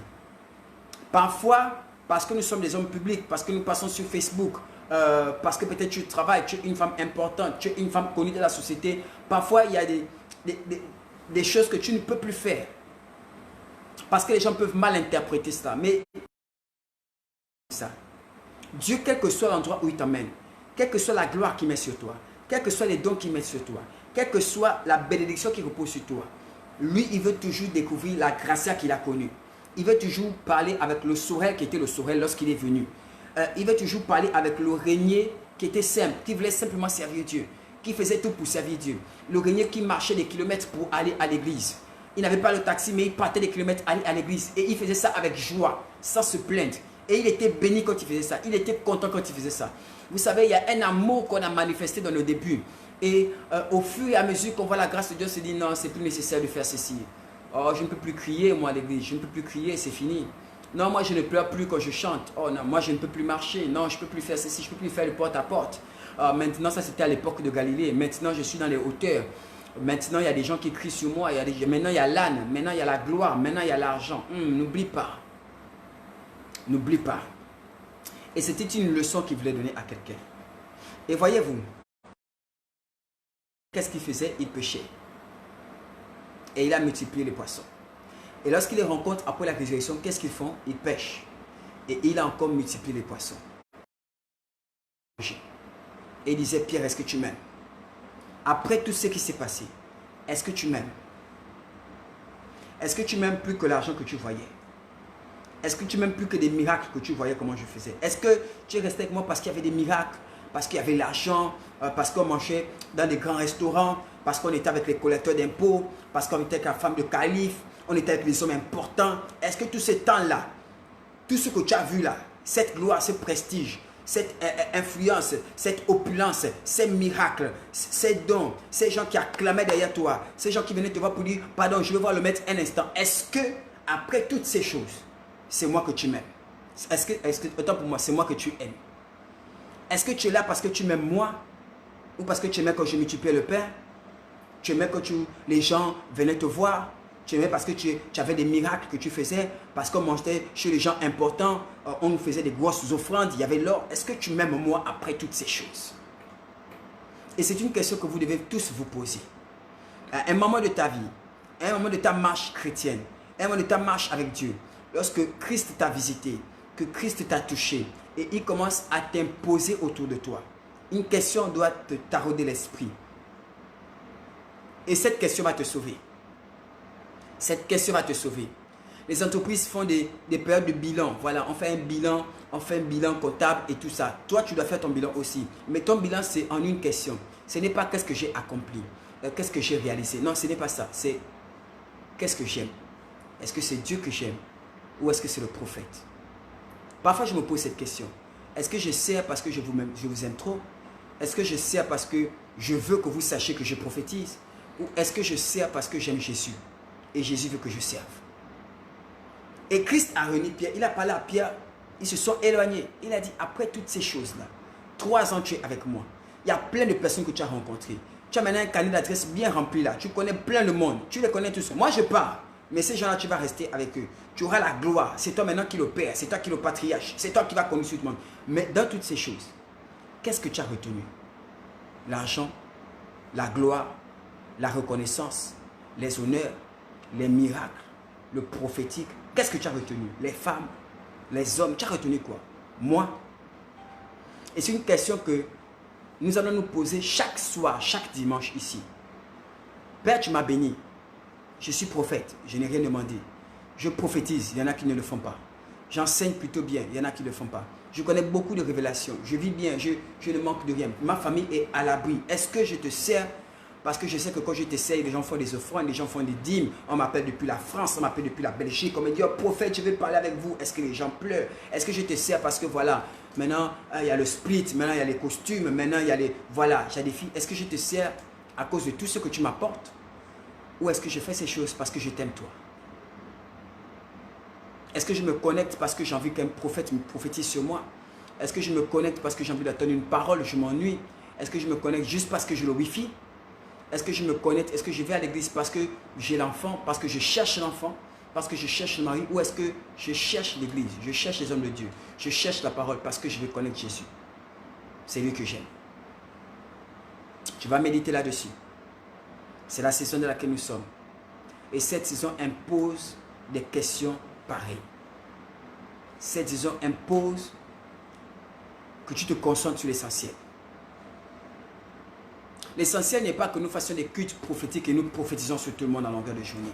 Parfois, parce que nous sommes des hommes publics, parce que nous passons sur Facebook, parce que peut-être tu travailles, tu es une femme importante, tu es une femme connue de la société, parfois il y a des choses que tu ne peux plus faire. Parce que les gens peuvent mal interpréter ça. Mais ça, Dieu, quel que soit l'endroit où il t'emmène, quelle que soit la gloire qu'il met sur toi, quels que soient les dons qu'il met sur toi, quelle que soit la bénédiction qui repose sur toi, lui, il veut toujours découvrir la grâce qu'il a connue. Il veut toujours parler avec le Sorel qui était le Sorel lorsqu'il est venu. Il veut toujours parler avec le régnier qui était simple, qui voulait simplement servir Dieu, qui faisait tout pour servir Dieu. Le régnier qui marchait des kilomètres pour aller à l'église. Il n'avait pas le taxi, mais il partait des kilomètres pour aller à l'église. Et il faisait ça avec joie, sans se plaindre. Et il était béni quand il faisait ça. Il était content quand il faisait ça. Vous savez, il y a un amour qu'on a manifesté dans le début. Et au fur et à mesure qu'on voit la grâce de Dieu, on se dit non, c'est plus nécessaire de faire ceci. Oh, je ne peux plus crier, moi, à l'église. Je ne peux plus crier, c'est fini. Non, moi, je ne pleure plus quand je chante. Oh non, moi, je ne peux plus marcher. Non, je ne peux plus faire ceci. Je ne peux plus faire le porte-à-porte. Maintenant, ça, c'était à l'époque de Galilée. Maintenant, je suis dans les hauteurs. Maintenant, il y a des gens qui crient sur moi. Maintenant, il y a l'âne. Maintenant, il y a la gloire. Maintenant, il y a l'argent. N'oublie pas. N'oublie pas. Et c'était une leçon qu'il voulait donner à quelqu'un. Et voyez-vous, qu'est-ce qu'il faisait? Il pêchait. Et il a multiplié les poissons. Et lorsqu'il les rencontre après la résurrection, qu'est-ce qu'ils font? Ils pêchent. Et il a encore multiplié les poissons. Et il disait, Pierre, est-ce que tu m'aimes? Après tout ce qui s'est passé, est-ce que tu m'aimes? Est-ce que tu m'aimes plus que l'argent que tu voyais? Est-ce que tu m'aimes plus que des miracles que tu voyais comment je faisais? Est-ce que tu es resté avec moi parce qu'il y avait des miracles? Parce qu'il y avait l'argent? Parce qu'on mangeait dans des grands restaurants? Parce qu'on était avec les collecteurs d'impôts? Parce qu'on était avec la femme de calife? On était avec les hommes importants? Est-ce que tout ce temps-là, tout ce que tu as vu là, cette gloire, ce prestige, cette influence, cette opulence, ces miracles, ces dons, ces gens qui acclamaient derrière toi, ces gens qui venaient te voir pour dire, pardon, je vais voir le maître un instant. Est-ce que, après toutes ces choses, c'est moi que tu m'aimes? Est-ce que, autant pour moi, c'est moi que tu aimes? Est-ce que tu es là parce que tu m'aimes moi? Ou parce que tu aimais quand je multipliais le pain? Tu aimais quand les gens venaient te voir? Tu aimais parce que tu avais des miracles que tu faisais, parce qu'on mangeait chez les gens importants, on nous faisait des grosses offrandes, il y avait l'or. Est-ce que tu m'aimes moi après toutes ces choses? Et c'est une question que vous devez tous vous poser. À un moment de ta vie, à un moment de ta marche chrétienne, à un moment de ta marche avec Dieu, lorsque Christ t'a visité, que Christ t'a touché, et il commence à t'imposer autour de toi, une question doit te tarauder l'esprit. Et cette question va te sauver. Cette question va te sauver. Les entreprises font des périodes de bilan. Voilà, on fait un bilan comptable et tout ça. Toi, tu dois faire ton bilan aussi. Mais ton bilan, c'est en une question. Ce n'est pas qu'est-ce que j'ai accompli, qu'est-ce que j'ai réalisé. Non, ce n'est pas ça. C'est qu'est-ce que j'aime. Est-ce que c'est Dieu que j'aime ou est-ce que c'est le prophète? Parfois, je me pose cette question. Est-ce que je sers parce que je vous aime trop? Est-ce que je sers parce que je veux que vous sachiez que je prophétise? Ou est-ce que je sers parce que j'aime Jésus? Et Jésus veut que je serve. Et Christ a réuni Pierre. Il a parlé à Pierre. Ils se sont éloignés. Il a dit, après toutes ces choses-là, 3 ans tu es avec moi. Il y a plein de personnes que tu as rencontrées. Tu as maintenant un carnet d'adresses bien rempli là. Tu connais plein de monde. Tu les connais tous. Moi je pars. Mais ces gens-là, tu vas rester avec eux. Tu auras la gloire. C'est toi maintenant qui le père. C'est toi qui le patriarche. C'est toi qui vas conduire tout le monde. Mais dans toutes ces choses, qu'est-ce que tu as retenu? L'argent, la gloire, la reconnaissance, les honneurs, les miracles, le prophétique. Qu'est-ce que tu as retenu? Les femmes, les hommes, tu as retenu quoi? Moi? Et c'est une question que nous allons nous poser chaque soir, chaque dimanche ici. Père, tu m'as béni. Je suis prophète, je n'ai rien demandé. Je prophétise, il y en a qui ne le font pas. J'enseigne plutôt bien, il y en a qui ne le font pas. Je connais beaucoup de révélations, je vis bien, je ne manque de rien. Ma famille est à l'abri. Est-ce que je te sers? Parce que je sais que quand je t'essaye, les gens font des offrandes, les gens font des dîmes. On m'appelle depuis la France, on m'appelle depuis la Belgique. On me dit, oh prophète, je vais parler avec vous. Est-ce que les gens pleurent? Est-ce que je te sers parce que voilà, maintenant il y a le split, maintenant il y a les costumes, maintenant il y a les... Voilà, j'ai des filles. Est-ce que je te sers à cause de tout ce que tu m'apportes? Ou est-ce que je fais ces choses parce que je t'aime toi? Est-ce que je me connecte parce que j'ai envie qu'un prophète me prophétise sur moi? Est-ce que je me connecte parce que j'ai envie d'attendre une parole, je m'ennuie? Est-ce que je me connecte juste parce que j'ai le Wi-Fi? Est-ce que je me connecte? Est-ce que je vais à l'église parce que j'ai l'enfant, parce que je cherche l'enfant, parce que je cherche le mari? Ou est-ce que je cherche l'église, je cherche les hommes de Dieu, je cherche la parole parce que je veux connaître Jésus? C'est lui que j'aime. Tu vas méditer là-dessus. C'est la saison de laquelle nous sommes. Et cette saison impose des questions pareilles. Cette saison impose que tu te concentres sur l'essentiel. L'essentiel n'est pas que nous fassions des cultes prophétiques et nous prophétisons sur tout le monde à longueur de journée.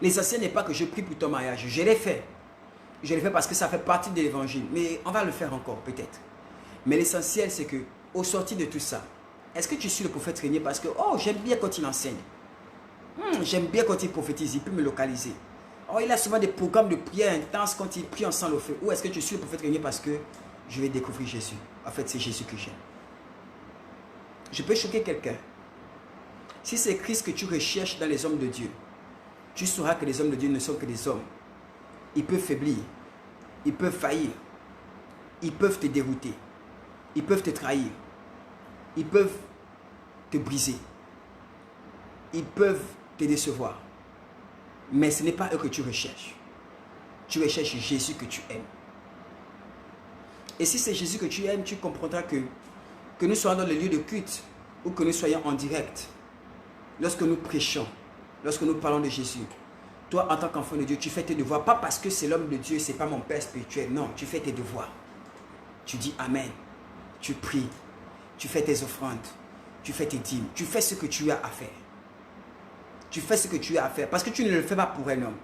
L'essentiel n'est pas que je prie pour ton mariage. Je l'ai fait. Je l'ai fait parce que ça fait partie de l'évangile. Mais on va le faire encore peut-être. Mais l'essentiel c'est que au sortir de tout ça, est-ce que tu suis le prophète Régnier parce que oh j'aime bien quand il enseigne. J'aime bien quand il prophétise, il peut me localiser. Oh, il a souvent des programmes de prière intenses quand il prie ensemble au feu. Ou est-ce que tu suis le prophète Régnier parce que je vais découvrir Jésus? En fait, c'est Jésus que j'aime. Je peux choquer quelqu'un. Si c'est Christ que tu recherches dans les hommes de Dieu, tu sauras que les hommes de Dieu ne sont que des hommes. Ils peuvent faiblir, ils peuvent faillir, ils peuvent te dérouter, ils peuvent te trahir, ils peuvent te briser, ils peuvent te décevoir. Mais ce n'est pas eux que tu recherches. Tu recherches Jésus que tu aimes. Et si c'est Jésus que tu aimes, tu comprendras que nous soyons dans le lieu de culte ou que nous soyons en direct, lorsque nous prêchons, lorsque nous parlons de Jésus, toi en tant qu'enfant de Dieu, tu fais tes devoirs, pas parce que c'est l'homme de Dieu, c'est pas mon père spirituel, non, tu fais tes devoirs. Tu dis Amen, tu pries, tu fais tes offrandes, tu fais tes dîmes, tu fais ce que tu as à faire. Tu fais ce que tu as à faire, parce que tu ne le fais pas pour un homme.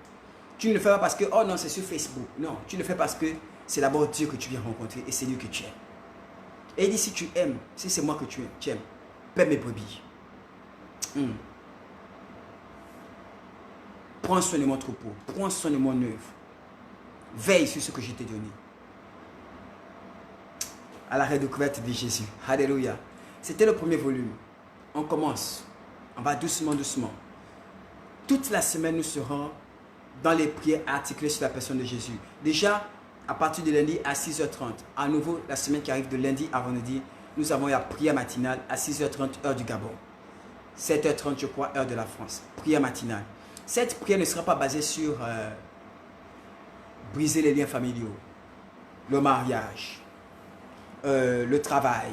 Tu ne le fais pas parce que, oh non, c'est sur Facebook. Non, tu le fais parce que c'est d'abord Dieu que tu viens rencontrer et c'est Dieu que tu aimes. Et il dit, si tu aimes, si c'est moi que tu aimes, paie mes brebis. Prends soin de mon troupeau, prends soin de mon œuvre. Veille sur ce que je t'ai donné. À la redécouverte de Jésus. Alléluia. C'était le premier volume. On commence. On va doucement, doucement. Toute la semaine, nous serons dans les prières articulées sur la personne de Jésus. Déjà, à partir de lundi à 6h30. À nouveau, la semaine qui arrive de lundi à vendredi, nous avons la prière matinale à 6h30, heure du Gabon. 7h30, je crois, heure de la France. Prière matinale. Cette prière ne sera pas basée sur briser les liens familiaux, le mariage, le travail.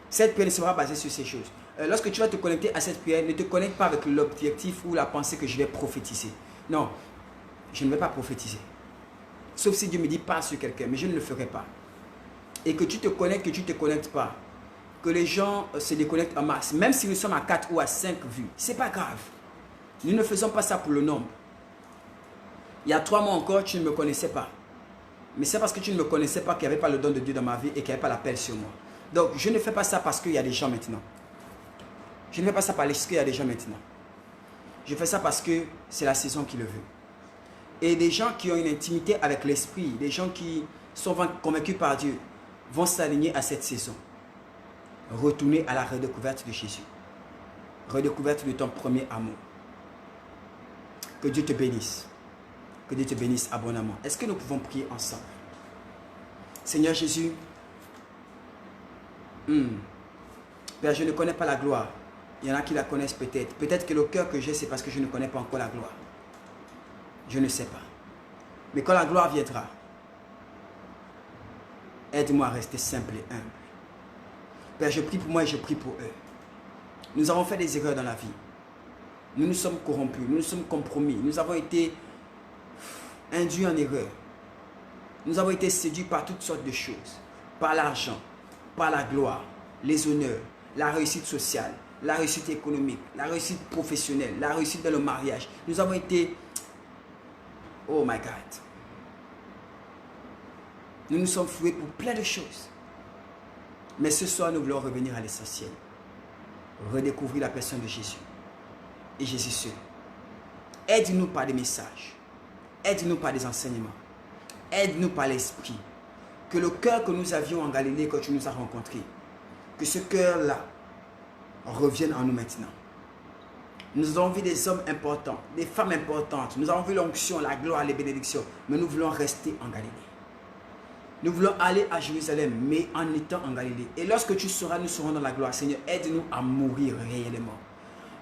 Cette prière ne sera pas basée sur ces choses. Lorsque tu vas te connecter à cette prière, ne te connecte pas avec l'objectif ou la pensée que je vais prophétiser. Non, je ne vais pas prophétiser. Sauf si Dieu me dit pas sur quelqu'un, mais je ne le ferai pas. Et que tu te connectes, que tu ne te connectes pas. Que les gens se déconnectent en masse. Même si nous sommes à 4 ou à 5 vues, ce n'est pas grave. Nous ne faisons pas ça pour le nombre. Il y a 3 mois encore, tu ne me connaissais pas. Mais c'est parce que tu ne me connaissais pas qu'il n'y avait pas le don de Dieu dans ma vie et qu'il n'y avait pas l'appel sur moi. Donc, je ne fais pas ça parce qu'il y a des gens maintenant. Je ne fais pas ça parce qu'il y a des gens maintenant. Je fais ça parce que c'est la saison qui le veut. Et des gens qui ont une intimité avec l'esprit, des gens qui sont convaincus par Dieu, vont s'aligner à cette saison. Retourner à la redécouverte de Jésus. Redécouverte de ton premier amour. Que Dieu te bénisse. Que Dieu te bénisse abondamment. Est-ce que nous pouvons prier ensemble? Seigneur Jésus, Père, je ne connais pas la gloire. Il y en a qui la connaissent peut-être. Peut-être que le cœur que j'ai, c'est parce que je ne connais pas encore la gloire. Je ne sais pas. Mais quand la gloire viendra, aide-moi à rester simple et humble. Père, je prie pour moi et je prie pour eux. Nous avons fait des erreurs dans la vie. Nous nous sommes corrompus, nous nous sommes compromis. Nous avons été induits en erreur. Nous avons été séduits par toutes sortes de choses. Par l'argent, par la gloire, les honneurs, la réussite sociale, la réussite économique, la réussite professionnelle, la réussite dans le mariage. Nous avons été... Oh my God. Nous nous sommes foués pour plein de choses. Mais ce soir, nous voulons revenir à l'essentiel. Redécouvrir la personne de Jésus. Et Jésus seul. Aide-nous par des messages. Aide-nous par des enseignements. Aide-nous par l'esprit. Que le cœur que nous avions en Galilée quand tu nous as rencontrés, que ce cœur-là revienne en nous maintenant. Nous avons vu des hommes importants, des femmes importantes. Nous avons vu l'onction, la gloire, les bénédictions. Mais nous voulons rester en Galilée. Nous voulons aller à Jérusalem, mais en étant en Galilée. Et lorsque tu seras, nous serons dans la gloire. Seigneur, aide-nous à mourir réellement.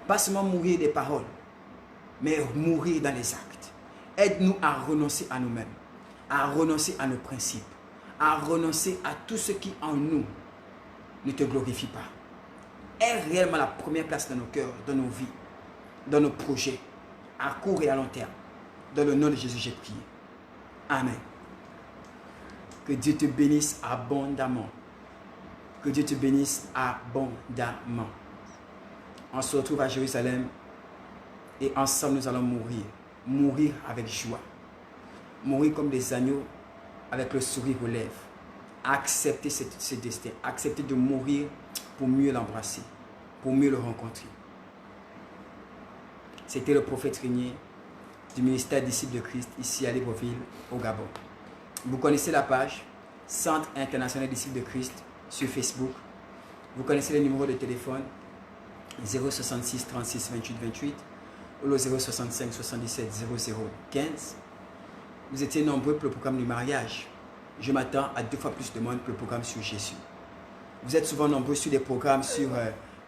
Pas seulement mourir des paroles, mais mourir dans les actes. Aide-nous à renoncer à nous-mêmes, à renoncer à nos principes, à renoncer à tout ce qui en nous ne te glorifie pas. Aie réellement la première place dans nos cœurs, dans nos vies, dans nos projets, à court et à long terme. Dans le nom de Jésus, j'ai prié. Amen. Que Dieu te bénisse abondamment. Que Dieu te bénisse abondamment. On se retrouve à Jérusalem et ensemble nous allons mourir. Mourir avec joie. Mourir comme des agneaux avec le sourire aux lèvres. Accepter ce destin. Accepter de mourir pour mieux l'embrasser. Pour mieux le rencontrer. C'était le prophète Régnier du ministère Disciples de Christ ici à Libreville, au Gabon. Vous connaissez la page Centre International Disciples de Christ sur Facebook. Vous connaissez le numéro de téléphone 066 36 28 28 ou le 065 77 00 15. Vous étiez nombreux pour le programme du mariage. Je m'attends à 2 fois plus de monde pour le programme sur Jésus. Vous êtes souvent nombreux sur des programmes sur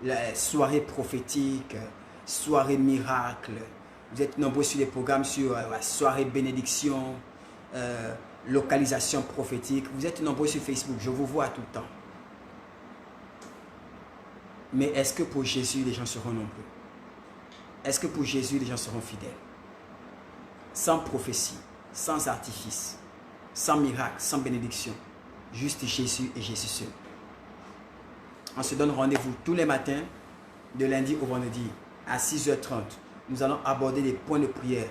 la soirée prophétique, soirée miracle. Vous êtes nombreux sur des programmes sur la soirée bénédiction, localisation prophétique. Vous êtes nombreux sur Facebook, je vous vois tout le temps. Mais est-ce que pour Jésus, les gens seront nombreux? Est-ce que pour Jésus, les gens seront fidèles? Sans prophétie, sans artifice, sans miracle, sans bénédiction. Juste Jésus et Jésus seul. On se donne rendez-vous tous les matins, de lundi au vendredi, à 6h30. Nous allons aborder des points de prière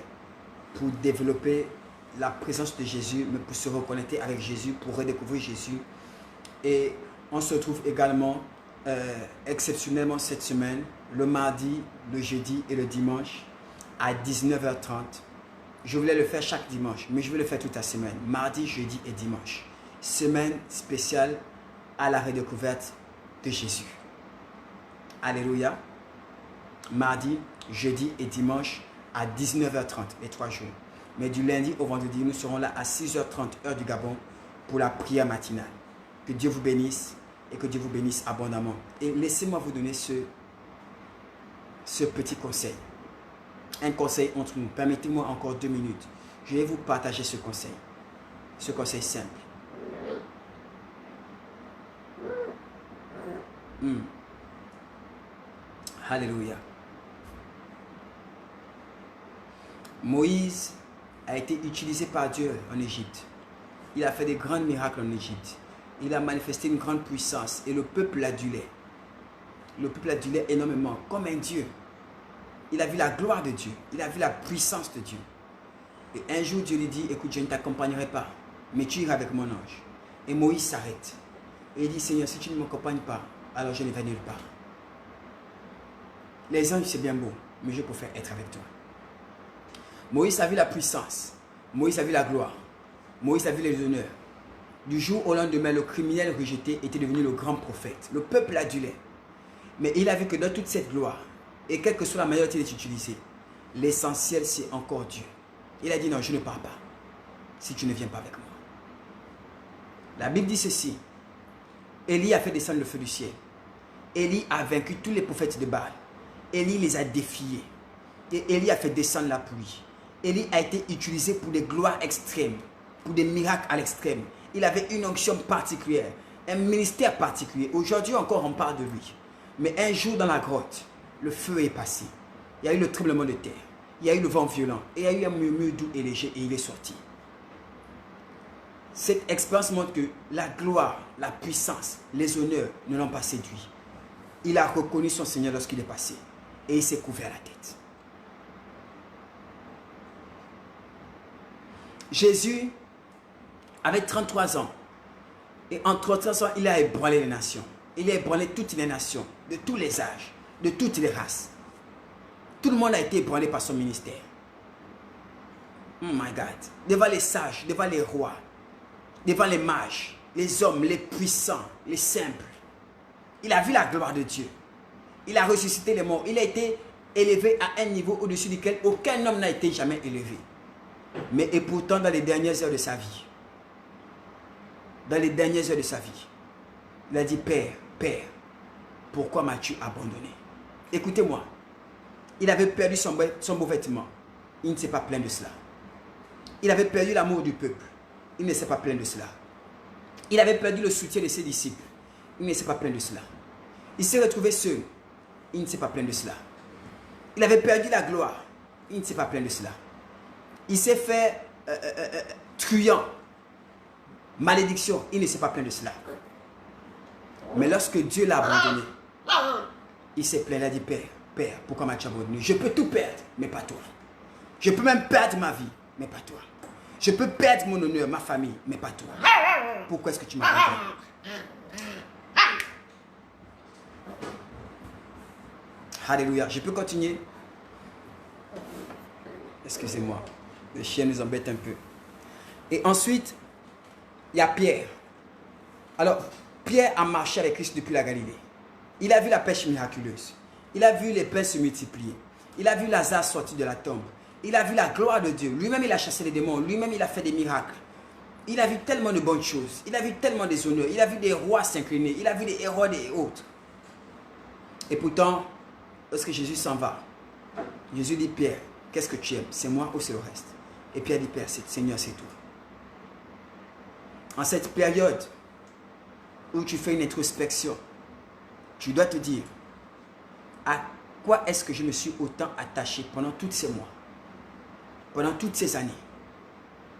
pour développer la présence de Jésus, mais pour se reconnecter avec Jésus, pour redécouvrir Jésus. Et on se retrouve également exceptionnellement cette semaine, le mardi, le jeudi et le dimanche à 19h30. Je voulais le faire chaque dimanche, mais je vais le faire toute la semaine, mardi, jeudi et dimanche. Semaine spéciale à la redécouverte de Jésus. Alléluia. Mardi, jeudi et dimanche à 19h30, les 3 jours. Mais du lundi au vendredi, nous serons là à 6h30 heure du Gabon pour la prière matinale. Que Dieu vous bénisse et que Dieu vous bénisse abondamment. Et laissez-moi vous donner ce petit conseil. Un conseil entre nous. Permettez-moi encore 2 minutes. Je vais vous partager ce conseil. Ce conseil simple. Alléluia. Moïse a été utilisé par Dieu en Égypte. Il a fait des grands miracles en Égypte. Il a manifesté une grande puissance et le peuple l'adulait. Le peuple l'adulait énormément, comme un Dieu. Il a vu la gloire de Dieu. Il a vu la puissance de Dieu. Et un jour, Dieu lui dit, écoute, je ne t'accompagnerai pas, mais tu iras avec mon ange. Et Moïse s'arrête. Et il dit, Seigneur, si tu ne m'accompagnes pas, alors je ne vais nulle part. Les anges, c'est bien beau, mais je préfère être avec toi. Moïse a vu la puissance. Moïse a vu la gloire. Moïse a vu les honneurs. Du jour au lendemain, le criminel rejeté était devenu le grand prophète. Le peuple l'adulait. Mais il a vu que dans toute cette gloire, et quelle que soit la manière dont il est utilisé, l'essentiel c'est encore Dieu. Il a dit non, je ne pars pas si tu ne viens pas avec moi. La Bible dit ceci. Élie a fait descendre le feu du ciel. Élie a vaincu tous les prophètes de Baal. Élie les a défiés. Et Élie a fait descendre la pluie. Élie a été utilisé pour des gloires extrêmes, pour des miracles à l'extrême. Il avait une onction particulière, un ministère particulier. Aujourd'hui encore, on parle de lui. Mais un jour dans la grotte, le feu est passé. Il y a eu le tremblement de terre. Il y a eu le vent violent. Et il y a eu un murmure doux et léger et il est sorti. Cette expérience montre que la gloire, la puissance, les honneurs ne l'ont pas séduit. Il a reconnu son Seigneur lorsqu'il est passé. Et il s'est couvert la tête. Jésus avait 33 ans. Et en 33 ans, il a ébranlé les nations. Il a ébranlé toutes les nations, de tous les âges, de toutes les races. Tout le monde a été ébranlé par son ministère. Oh my God. Devant les sages, devant les rois, devant les mages, les hommes, les puissants, les simples. Il a vu la gloire de Dieu. Il a ressuscité les morts. Il a été élevé à un niveau au-dessus duquel aucun homme n'a été jamais élevé. Mais et pourtant, dans les dernières heures de sa vie, il a dit, Père, Père, pourquoi m'as-tu abandonné? Écoutez-moi, il avait perdu son beau vêtement. Il ne s'est pas plaint de cela. Il avait perdu l'amour du peuple. Il ne s'est pas plaint de cela. Il avait perdu le soutien de ses disciples. Il ne s'est pas plaint de cela. Il s'est retrouvé seul. Il ne s'est pas plaint de cela. Il avait perdu la gloire. Il ne s'est pas plaint de cela. Il s'est fait truand. Malédiction. Il ne s'est pas plaint de cela. Mais lorsque Dieu l'a abandonné, il s'est plaint. Il a dit, Père, Père, pourquoi m'as-tu abandonné? Je peux tout perdre, mais pas toi. Je peux même perdre ma vie, mais pas toi. Je peux perdre mon honneur, ma famille, mais pas toi. Pourquoi est-ce que tu m'as abandonné? Alléluia. Je peux continuer? Excusez-moi, le chien nous embête un peu. Et ensuite, il y a Pierre. Alors, Pierre a marché avec Christ depuis la Galilée. Il a vu la pêche miraculeuse. Il a vu les pains se multiplier. Il a vu Lazare sortir de la tombe. Il a vu la gloire de Dieu. Lui-même, il a chassé les démons. Lui-même, il a fait des miracles. Il a vu tellement de bonnes choses. Il a vu tellement des honneurs. Il a vu des rois s'incliner. Il a vu des héros et autres. Et pourtant, lorsque Jésus s'en va, Jésus dit, Pierre, qu'est-ce que tu aimes? C'est moi ou c'est le reste? Et Pierre dit, Père, Seigneur, c'est tout. En cette période où tu fais une introspection, tu dois te dire, à quoi est-ce que je me suis autant attaché pendant tous ces mois, pendant toutes ces années,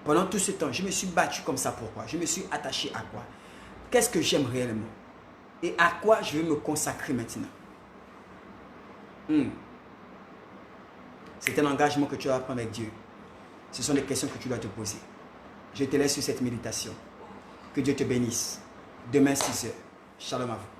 pendant tout ce temps, je me suis battu comme ça, pourquoi? Je me suis attaché à quoi? Qu'est-ce que j'aime réellement? Et à quoi je vais me consacrer maintenant? C'est un engagement que tu dois prendre avec Dieu. Ce sont des questions que tu dois te poser. Je te laisse sur cette méditation. Que Dieu te bénisse. Demain 6h. Shalom à vous.